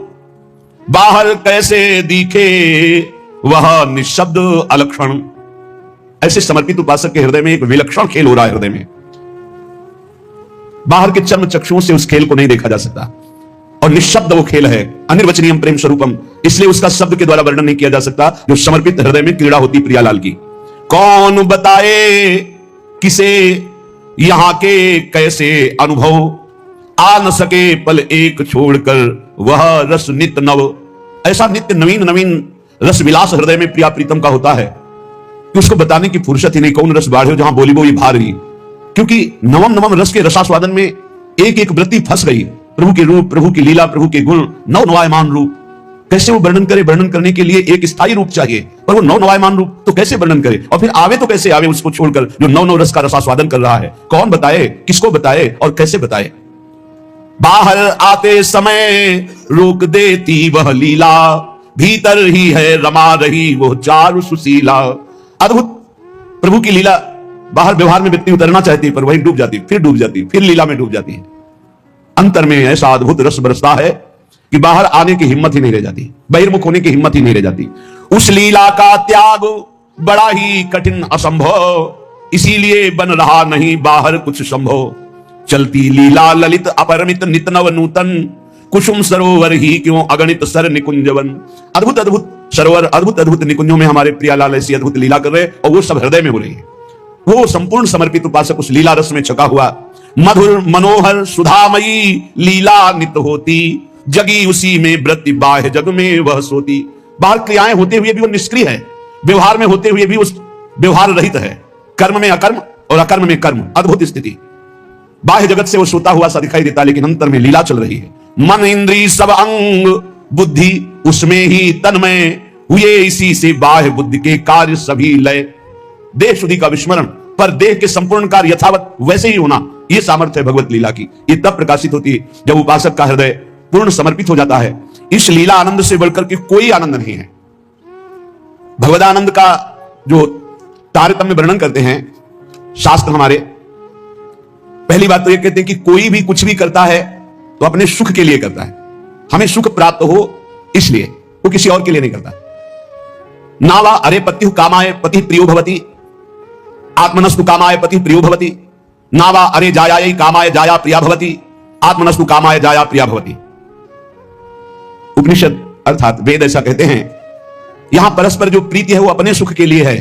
बाहर कैसे दिखे वह निशब्द अलक्षण। ऐसे समर्पित उपासक के हृदय में एक विलक्षण खेल हो रहा है। हृदय में बाहर के चर्म चक्षुओं से उस खेल को नहीं देखा जा सकता और निशब्द वो खेल है, अनिर्वचनीयम प्रेम स्वरूपम। इसलिए उसका शब्द के द्वारा वर्णन नहीं किया जा सकता जो समर्पित हृदय में क्रीड़ा होती प्रियालाल की। कौन बताए किसे यहां के कैसे अनुभव, आ न सके पल एक छोड़कर वह रस नित्य नव। ऐसा नित्य नवीन नवीन रस विलास हृदय में प्रिया प्रीतम का होता है कि उसको बताने की फुर्सत ही नहीं। कौन रस बाढ़े जहां बोली बोली भार रही, क्योंकि नवम नवम रस के रसास्वादन में एक एक वृत्ति फंस गई। प्रभु के रूप, प्रभु की लीला, प्रभु के गुण, नव नवायमान रूप। कैसे वो वर्णन करे? वर्णन करने के लिए एक स्थायी रूप चाहिए, पर वो नव नवायमान रूप तो कैसे वर्णन करे? और फिर आवे तो कैसे आवे उसको छोड़कर जो नव नव रस का रसास्वादन कर रहा है? कौन बताए, किसको बताए और कैसे बताए? बाहर आते समय रोक देती वह लीला, भीतर ही है रमा रही वो चारु सुशीला। अद्भुत प्रभु की लीला। बाहर व्यवहार में व्यक्ति उतरना चाहती है पर वहीं डूब जाती, फिर डूब जाती, फिर लीला में डूब जाती है। अंतर में ऐसा अद्भुत रस बरसता है कि बाहर आने की हिम्मत ही नहीं रह जाती, बहिर्मुख होने की हिम्मत ही नहीं रह जाती। उस लीला का त्याग बड़ा ही कठिन असंभव, इसीलिए बन रहा नहीं बाहर कुछ संभव। चलती लीला ललित अपरमित नित नव नूतन, कुसुम सरोवर ही क्यों अगणित सर निकुंजवन। अद्भुत अद्भुत सरोवर, अद्भुत अद्भुत निकुंजों में हमारे प्रियालाल ऐसी अद्भुत लीला कर रहे और वो सब हृदय में हो रही है। वो संपूर्ण समर्पित उपासक उस लीला रस में छका हुआ, मधुर मनोहर सुधामयी लीला नित्य होती, जगी उसी में वृत्ति बाह्य जग में वह सोती। बाहर क्रियाएं होते हुए भी वो निष्क्रिय है, व्यवहार में होते हुए भी उस व्यवहार रहित है, कर्म में अकर्म और अकर्म में कर्म, अद्भुत स्थिति। बाह्य जगत से वो सोता हुआ सा दिखाई देता, लेकिन अंतर में लीला चल रही है। मन इंद्री सब अंग बुद्धि उसमें ही तन्मय हुए, इसी से बाह्य बुद्धि के कार्य सभी लय। देह शुद्धि का विस्मरण, पर देह के संपूर्ण कार्य यथावत वैसे ही होना, यह सामर्थ्य है भगवत लीला की। ये तब प्रकाशित होती है जब उपासक का हृदय पूर्ण समर्पित हो जाता है। इस लीला आनंद से बढ़कर के कोई आनंद नहीं है। भगवदानंद का जो तारतम्य वर्णन करते हैं शास्त्र हमारे, पहली बात तो यह कहते हैं कि कोई भी कुछ भी करता है तो अपने सुख के लिए करता है, हमें सुख प्राप्त हो इसलिए, वो किसी और के लिए नहीं करता। नावा अरे पत्यु कामाय पति प्रियो भवति, आत्मनस्तु कामाय पति प्रियो भवति। नावा अरे जायायै कामाय जाया प्रिया भवति, आत्मनस्तु कामाय जाया प्रिया भवति। उपनिषद अर्थात वेद ऐसा कहते हैं, यहां परस्पर जो प्रीति है वो अपने सुख के लिए है,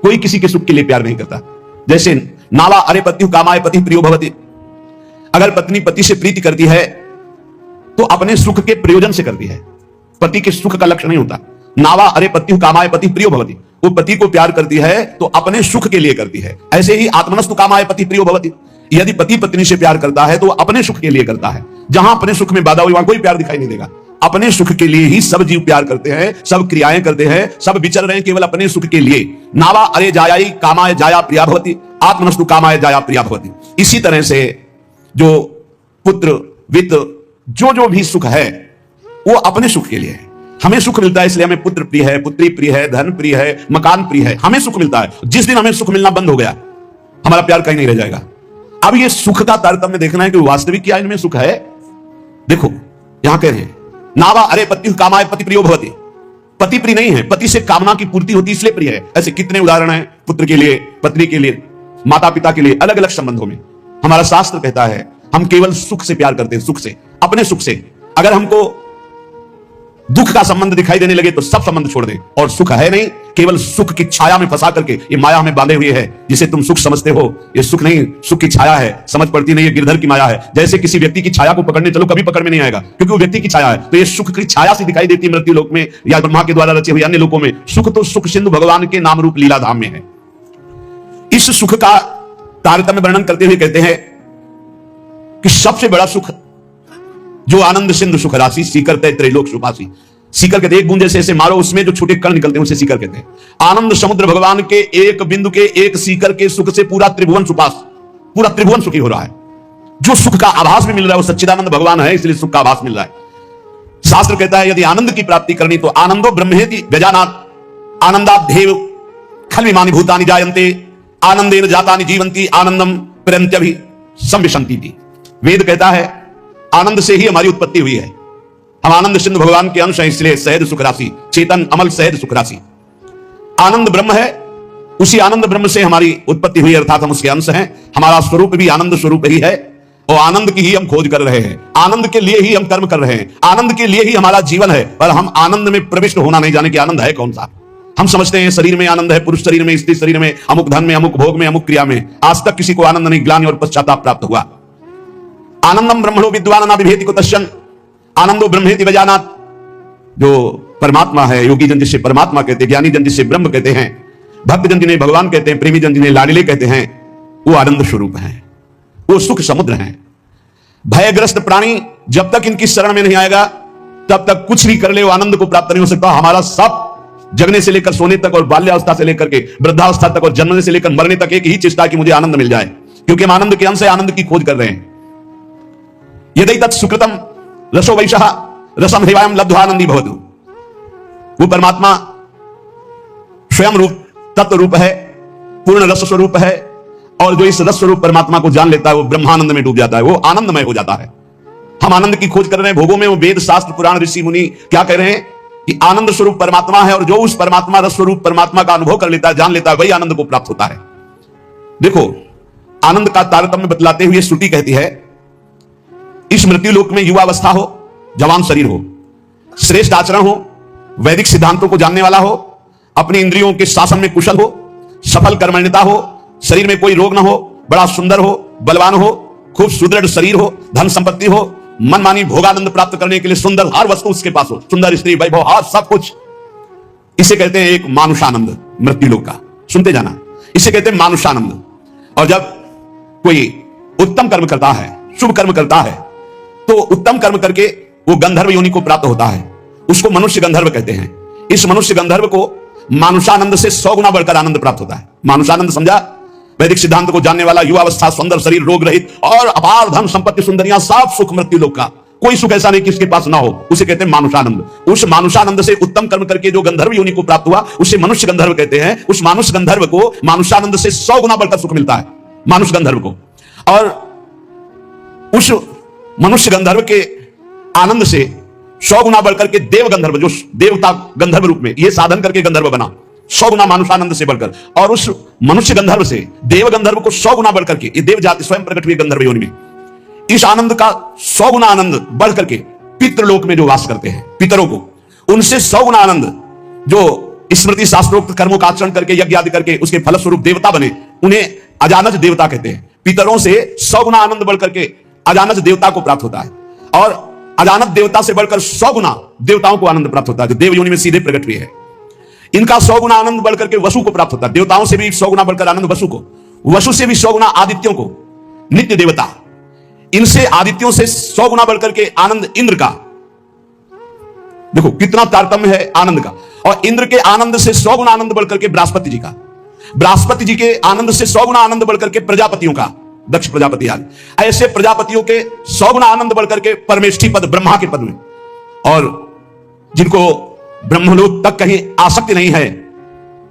कोई किसी के सुख के लिए प्यार नहीं करता। जैसे नावा अरे पत्यु कामाय पति प्रियो भवति, अगर पत्नी पति से प्रीति करती है तो अपने सुख के प्रयोजन से करती है, पति के सुख का लक्ष्य नहीं होता। नावा अरे पत्यु कामाय पति प्रियो भवति, वो पति को प्यार करती है तो अपने सुख के लिए करती है। ऐसे ही आत्मनस्तु कामाय पति प्रियो भवति, यदि पति पत्नी से प्यार करता है तो वो अपने सुख के लिए करता है। जहां अपने सुख में बाधा हुई वहां कोई प्यार दिखाई नहीं देगा। अपने सुख के लिए ही सब जीव प्यार करते हैं, सब क्रियाएं करते हैं, सब विचर रहे हैं केवल अपने सुख के लिए। नावा अरे जायाई कामाय जाया प्रिया भवति, आत्मनस्तु कामाय जाया प्रिया भवति। इसी तरह से जो पुत्र वित्त जो भी सुख है वो अपने सुख के लिए है। हमें सुख मिलता है इसलिए हमें पुत्र प्रिय है, पुत्री प्रिय है, धन प्रिय है, मकान प्रिय है, हमें सुख मिलता है। जिस दिन हमें सुख मिलना बंद हो गया हमारा प्यार कहीं नहीं रह जाएगा। अब ये सुख का तारतम्य देखना है कि वास्तविक क्या इनमें सुख है। देखो यहां कह रहे हैं नावा अरे पत्यु कामाय पति प्रियो भवति, पति प्रिय नहीं है, पति से कामना की पूर्ति होती इसलिए प्रिय है। ऐसे कितने उदाहरण हैं, पुत्र के लिए, पत्नी के लिए, माता पिता के लिए, अलग अलग संबंधों में। हमारा शास्त्र कहता है हम केवल सुख से प्यार करते हैं, सुख से, अपने सुख से। अगर हमको दुख का संबंध दिखाई देने लगे तो सब संबंध छोड़ दें, और सुख है नहीं, केवल सुख की छाया में फंसा करके ये माया हमें बांधे हुए है, जिसे तुम सुख समझते हो ये सुख नहीं, सुख की छाया है, समझ पड़ती नहीं, ये गिरधर की माया है। जैसे किसी व्यक्ति की छाया को पकड़ने चलो कभी पकड़ में नहीं आएगा, क्योंकि वो व्यक्ति की छाया है। तो ये सुख की छाया से दिखाई देती है मृत्यु लोक में या ब्रह्मा के द्वारा रचे हुए अन्य लोकों में। सुख तो सुख सिंधु भगवान के नाम रूप लीला धाम में है। इस सुख का तारतम्य वर्णन करते हुए कहते हैं कि सबसे बड़ा सुख जो आनंद सिंधु सुख राशि, सीकर तय त्रैलोक सुपासी। सीकर कहते हैं एक बूंद जैसे ऐसे मारो उसमें जो छोटे कण निकलते हैं उसे सीकर कहते हैं। आनंद समुद्र भगवान के एक बिंदु के एक सीकर के सुख से पूरा त्रिभुवन सुपास, पूरा त्रिभुवन सुखी हो रहा है। जो सुख का आभास भी मिल रहा है वो सच्चिदानंद भगवान है, इसलिए सुख का आभास मिल रहा है। शास्त्र कहता है यदि आनंद की प्राप्ति करनी तो आनंदो ब्रह्मेति व्यजानात् आनंदाद्धेव खल्विमानि भूतानि जायन्ते आनंदेन जातानि जीवन्ति आनंदम प्रत्यभि संविशन्ति। वेद कहता है आनंद से ही हमारी उत्पत्ति हुई है, हम आनंद सिंधु भगवान के अंश हैं, इसलिए सहज सुख राशि, चेतन अमल सहज सुख राशि। आनंद ब्रह्म है, उसी आनंद ब्रह्म से हमारी उत्पत्ति हुई, अर्थात हम उसके अंश हैं। हमारा स्वरूप भी आनंद स्वरूप ही है और आनंद की ही हम खोज कर रहे हैं, आनंद के लिए ही हम कर्म कर रहे हैं, आनंद के लिए ही हमारा जीवन है। पर हम आनंद में प्रविष्ट होना नहीं जाने कि आनंद है कौन सा। हम समझते हैं शरीर में आनंद है, पुरुष शरीर में, स्त्री शरीर में, अमुक धन में, अमुक भोग में, अमुक क्रिया में। आज तक किसी को आनंद नहीं, ग्लानि और पश्चाताप प्राप्त हुआ। आनंदम ब्रह्मणो विद्वान विभेति को तस्यन् आनंदो ब्रह्मेति व्यजानात्। जो परमात्मा है, योगी जन जिसे परमात्मा कहते हैं, ज्ञानी जन जिसे ब्रह्म कहते हैं, भक्त जन जिन्हें भगवान कहते हैं, प्रेमी जन जिन्हें लाडिले कहते हैं, वो आनंद स्वरूप हैं, वो सुख समुद्र हैं। भयग्रस्त प्राणी जब तक इनकी शरण में नहीं आएगा तब तक कुछ भी कर ले वो आनंद को प्राप्त नहीं हो सकता। हमारा सब जगने से लेकर सोने तक और बाल्यावस्था से लेकर के वृद्धावस्था तक और जन्मने से लेकर मरने तक एक ही चेष्टा कि मुझे आनंद मिल जाए, क्योंकि हम आनंद के अंश से आनंद की खोज कर रहे हैं। यदि तत् सुकृतम रसो वैशः रसम हिवायम लब्ध्वानंदी भवतु। वो परमात्मा स्वयं रूप तत्व रूप है, पूर्ण रस स्वरूप है, और जो इस रस स्वरूप परमात्मा को जान लेता है वो ब्रह्मानंद में डूब जाता है, वो आनंदमय हो जाता है। हम आनंद की खोज कर रहे हैं भोगों में। वो वेद शास्त्र पुराण ऋषि मुनि क्या कह रहे हैं कि आनंद स्वरूप परमात्मा है, और जो उस परमात्मा रस स्वरूप परमात्मा का अनुभव कर लेता है, जान लेता है, वही आनंद को प्राप्त होता है। देखो आनंद का तारतम्य बतलाते हुए श्रुति कहती है इस मृत्यु लोक में युवावस्था हो, जवान शरीर हो, श्रेष्ठ आचरण हो, वैदिक सिद्धांतों को जानने वाला हो, अपनी इंद्रियों के शासन में कुशल हो, सफल कर्मण्यता हो, शरीर में कोई रोग ना हो, बड़ा सुंदर हो, बलवान हो, खूब सुदृढ़ शरीर हो, धन संपत्ति हो, मनमानी भोगानंद प्राप्त करने के लिए सुंदर हर वस्तु उसके पास हो, सुंदर स्त्री, वैभव, हर सब कुछ। इसे कहते हैं एक मानुषानंद, मृत्यु लोक का। सुनते जाना, इसे कहते हैं मानुषानंद। और जब कोई उत्तम कर्म करता है, शुभ कर्म करता है, तो उत्तम कर्म करके वो गंधर्व योनि को प्राप्त होता है, उसको मनुष्य गंधर्व कहते हैं। इस मनुष्य गंधर्व को मानुषानंद से 100 गुना बढ़कर आनंद प्राप्त होता है। मानुषानंद समझा? वैदिक सिद्धांत को जानने वाला, युवावस्था, सुंदर शरीर, रोग रहित और अपार धन संपत्ति, सुंदरियां, सब सुख मृत्यु लोक का, कोई सुख ऐसा नहीं कि इसके पास ना हो, उसे कहते हैं मानुषानंद। उस मानुषानंद से उत्तम कर्म करके जो गंधर्व योनि को प्राप्त हुआ, उसे मनुष्य गंधर्व कहते हैं। उस मानुष गंधर्व को मानुषानंद से 100 गुना बढ़कर सुख मिलता है, मानुष गंधर्व को। और उस मनुष्य गंधर्व के आनंद से 100 गुना बढ़कर के देव गंधर्व, जो देवता गंधर्व रूप में ये साधन करके गंधर्व बना, 100 गुना मानुषानंद से बढ़कर, और उस मनुष्य गंधर्व से देव गंधर्व को 100 गुना बढ़कर के, ये देव जाति स्वयं प्रकट हुई गंधर्व योनि में, इस आनंद का 100 गुना आनंद बढ़ करके पितृलोक में जो वास करते हैं, पितरों को, उनसे 100 गुना आनंद, जो स्मृति शास्त्रोक्त कर्मों का आचरण करके, यज्ञ आदि करके उसके फलस्वरूप देवता बने, उन्हें अजानज देवता कहते हैं। पितरों से 100 गुना आनंद बढ़ करके अजानज देवता को प्राप्त होता है, और अजानत देवता से बढ़कर 100 गुना देवताओं को आनंद प्राप्त होता है, जो देव योनि में सीधे प्रकट हुई है। इनका 100 गुना आनंद बढ़कर के वसु को प्राप्त होता है। देवताओं से भी 100 गुना बढ़कर आनंद वसु को, वसु से भी 100 गुना आदित्यों को, नित्य देवता। इनसे आदित्यों से 100 गुना बढ़कर के आनंद इंद्र का। देखो कितना तारतम्य है आनंद का। और इंद्र के आनंद से 100 गुना आनंद बढ़कर के बृहस्पति जी का, बृहस्पति जी के आनंद से 100 गुना आनंद बढ़कर के प्रजापतियों का, दक्ष प्रजापति आदि। ऐसे प्रजापतियों के 100 गुना आनंद बढ़कर के परमेष्ठी पद, ब्रह्मा के पद में, और जिनको ब्रह्मलोक तक कहीं आसक्ति नहीं है,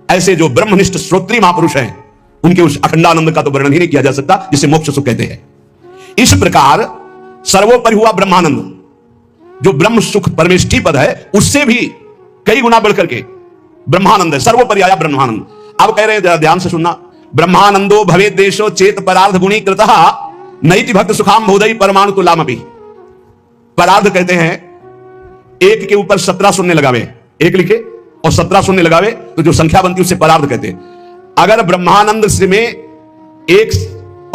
ऐसे जो ब्रह्मनिष्ठ श्रोत्रीय महापुरुष हैं, उनके उस अखंडानंद का तो वर्णन ही नहीं किया जा सकता, जिसे मोक्ष सुख कहते हैं। इस प्रकार सर्वोपरि हुआ ब्रह्मानंद, जो ब्रह्म सुख परमेष्ठी पद है, उससे भी कई गुना बढ़कर के ब्रह्मानंद है, सर्वोपरि आया ब्रह्मानंद। अब कह रहे हैं, जरा ध्यान से सुनना, ब्रह्मानंदो भवेद देशो चेत परार्ध गुणी कृतः नैति भक्त सुखाम बोधई परमाणु तुलामपि। परार्ध कहते हैं एक के ऊपर 17 शून्य लगावे, एक लिखे और 17 शून्य लगावे तो जो संख्या बनती है उसे परार्ध कहते हैं। अगर ब्रह्मानंद से में 1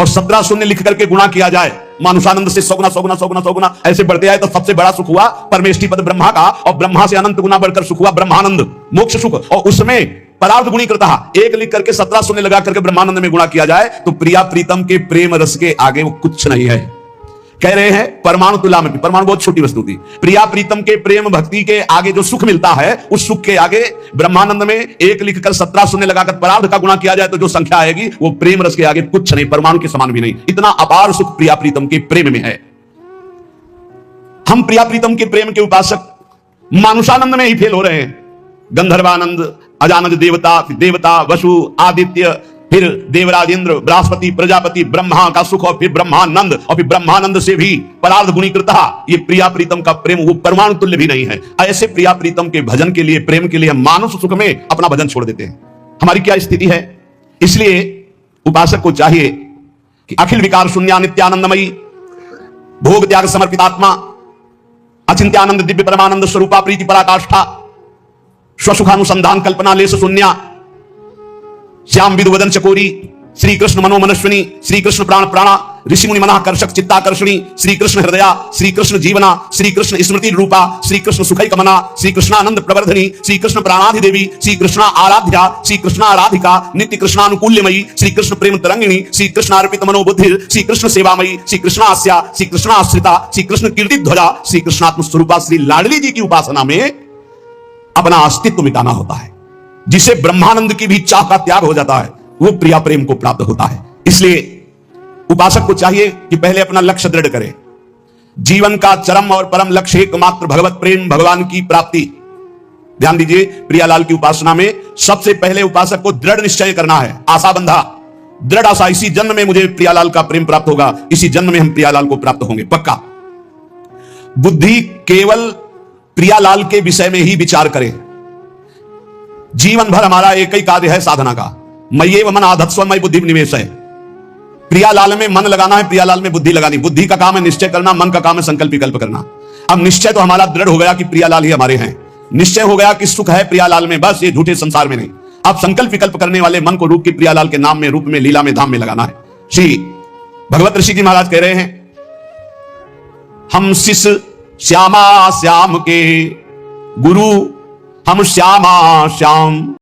और 17 शून्य लिख करके गुणा किया जाए, मानुषानंद से 100 गुना 100 गुना 100 गुना 100 गुना ऐसे बढ़ते आए, तो सबसे बड़ा सुख हुआ परमेष्ठी पद ब्रह्मा का, और ब्रह्मा से अनंत गुना बढ़कर सुख हुआ ब्रह्मानंद, मोक्ष सुख। और उसमें परार्ध गुणी करता, 1 लिख करके 17 शून्य लगा करके ब्रह्मानंद में गुणा किया जाए, तो प्रिया प्रीतम के प्रेम रस के आगे वो कुछ नहीं है। कह रहे हैं परमाणु तुला में, परमाणु बहुत छोटी वस्तु थी, प्रिया प्रीतम के प्रेम भक्ति के आगे जो सुख मिलता है, उस सुख के आगे ब्रह्मानंद में 1 लिखकर 17 शून्य लगाकर परार्ध का गुणा किया जाए, तो जो संख्या आएगी वो प्रेम रस के आगे कुछ नहीं, परमाणु के समान भी नहीं। इतना अपार सुख प्रिया प्रीतम के प्रेम में है। हम प्रिया प्रीतम के प्रेम के उपासक मानुषानंद में ही फेल हो रहे हैं। गंधर्वानंद, अजानज देवता, देवता वसु, आदित्य, फिर देवराज इंद्र, बृहस्पति, प्रजापति, ब्रह्मा का सुख, और फिर ब्रह्मानंद, और फिर ब्रह्मानंद से भी परार्ध गुणीकृता। ये प्रिया प्रीतम का प्रेम वो परमाणु तुल्य भी नहीं है। ऐसे प्रिया प्रीतम के भजन के लिए, प्रेम के लिए हम मानुष सुख में अपना भजन छोड़ देते हैं। हमारी क्या स्थिति है? इसलिए उपासक को चाहिए कि अखिल विकार शून्या नित्यानंदमयी, भोग त्याग समर्पितात्मा, अचिंत्यानंद दिव्य परमानंद स्वरूपा प्रीति पराकाष्ठा, स्वसुखानुसंधान कल्पना लेस शून्या, श्याम विदुवदन चकोरी, श्री कृष्ण मनोमनस्विनी, श्री कृष्ण प्राण प्राणा, ऋषि मुनि मना कर्षक चित्ताकर्षणी, श्री कृष्ण हृदया, श्री कृष्ण जीवना, श्री कृष्ण स्मृति रूपा, श्री कृष्ण सुखै कमना, श्री कृष्णानंद प्रवर्धनी, श्री कृष्ण प्राणाधिदेवी, श्री कृष्ण आराध्या, श्री कृष्ण आराधिका, नित्य कृष्णानुकूल्यमयी, श्री कृष्ण प्रेम तरंगिणी, श्री कृष्ण अर्पित मनोबुद्धि, श्री कृष्ण सेवामयी, श्री कृष्ण आस्या, श्री कृष्ण आश्रिता, श्री कृष्ण कीर्ति ध्वजा, श्री कृष्णात्म स्वरूपा श्री लाडली जी की उपासना में अपना अस्तित्व मिटाना होता है। जिसे ब्रह्मानंद की भी चाह का त्याग हो जाता है, वो प्रिया प्रेम को प्राप्त होता है। इसलिए उपासक को चाहिए कि पहले अपना लक्ष्य दृढ़ करे। जीवन का चरम और परम लक्ष्य एकमात्र भगवत प्रेम, भगवान की प्राप्ति। ध्यान दीजिए, प्रियालाल की उपासना में सबसे पहले उपासक को दृढ़ निश्चय करना है, आशा बंधा, दृढ़ आशा, इसी जन्म में मुझे प्रियालाल का प्रेम प्राप्त होगा, इसी जन्म में हम प्रियालाल को प्राप्त होंगे, पक्का। बुद्धि केवल प्रियालाल के विषय में ही विचार करे। जीवन भर हमारा एक ही कार्य है साधना का, मय्येव मन आधत्स्व मयि बुद्धि निवेश है। प्रियालाल में मन लगाना है, प्रियालाल में बुद्धि लगानी। बुद्धि का काम है निश्चय करना, मन का काम है संकल्प विकल्प करना। अब निश्चय तो हमारा दृढ़ हो गया कि प्रियालाल ही हमारे हैं, निश्चय हो गया कि सुख है प्रियालाल में, बस ये झूठे संसार में नहीं। अब संकल्प विकल्प करने वाले मन को रूप की प्रियालाल के नाम में, रूप में, लीला में, धाम में लगाना है। श्री भगवत ऋषि जी महाराज कह रहे हैं, हम शिष श्यामा श्याम के गुरु, हम श्यामा श्याम।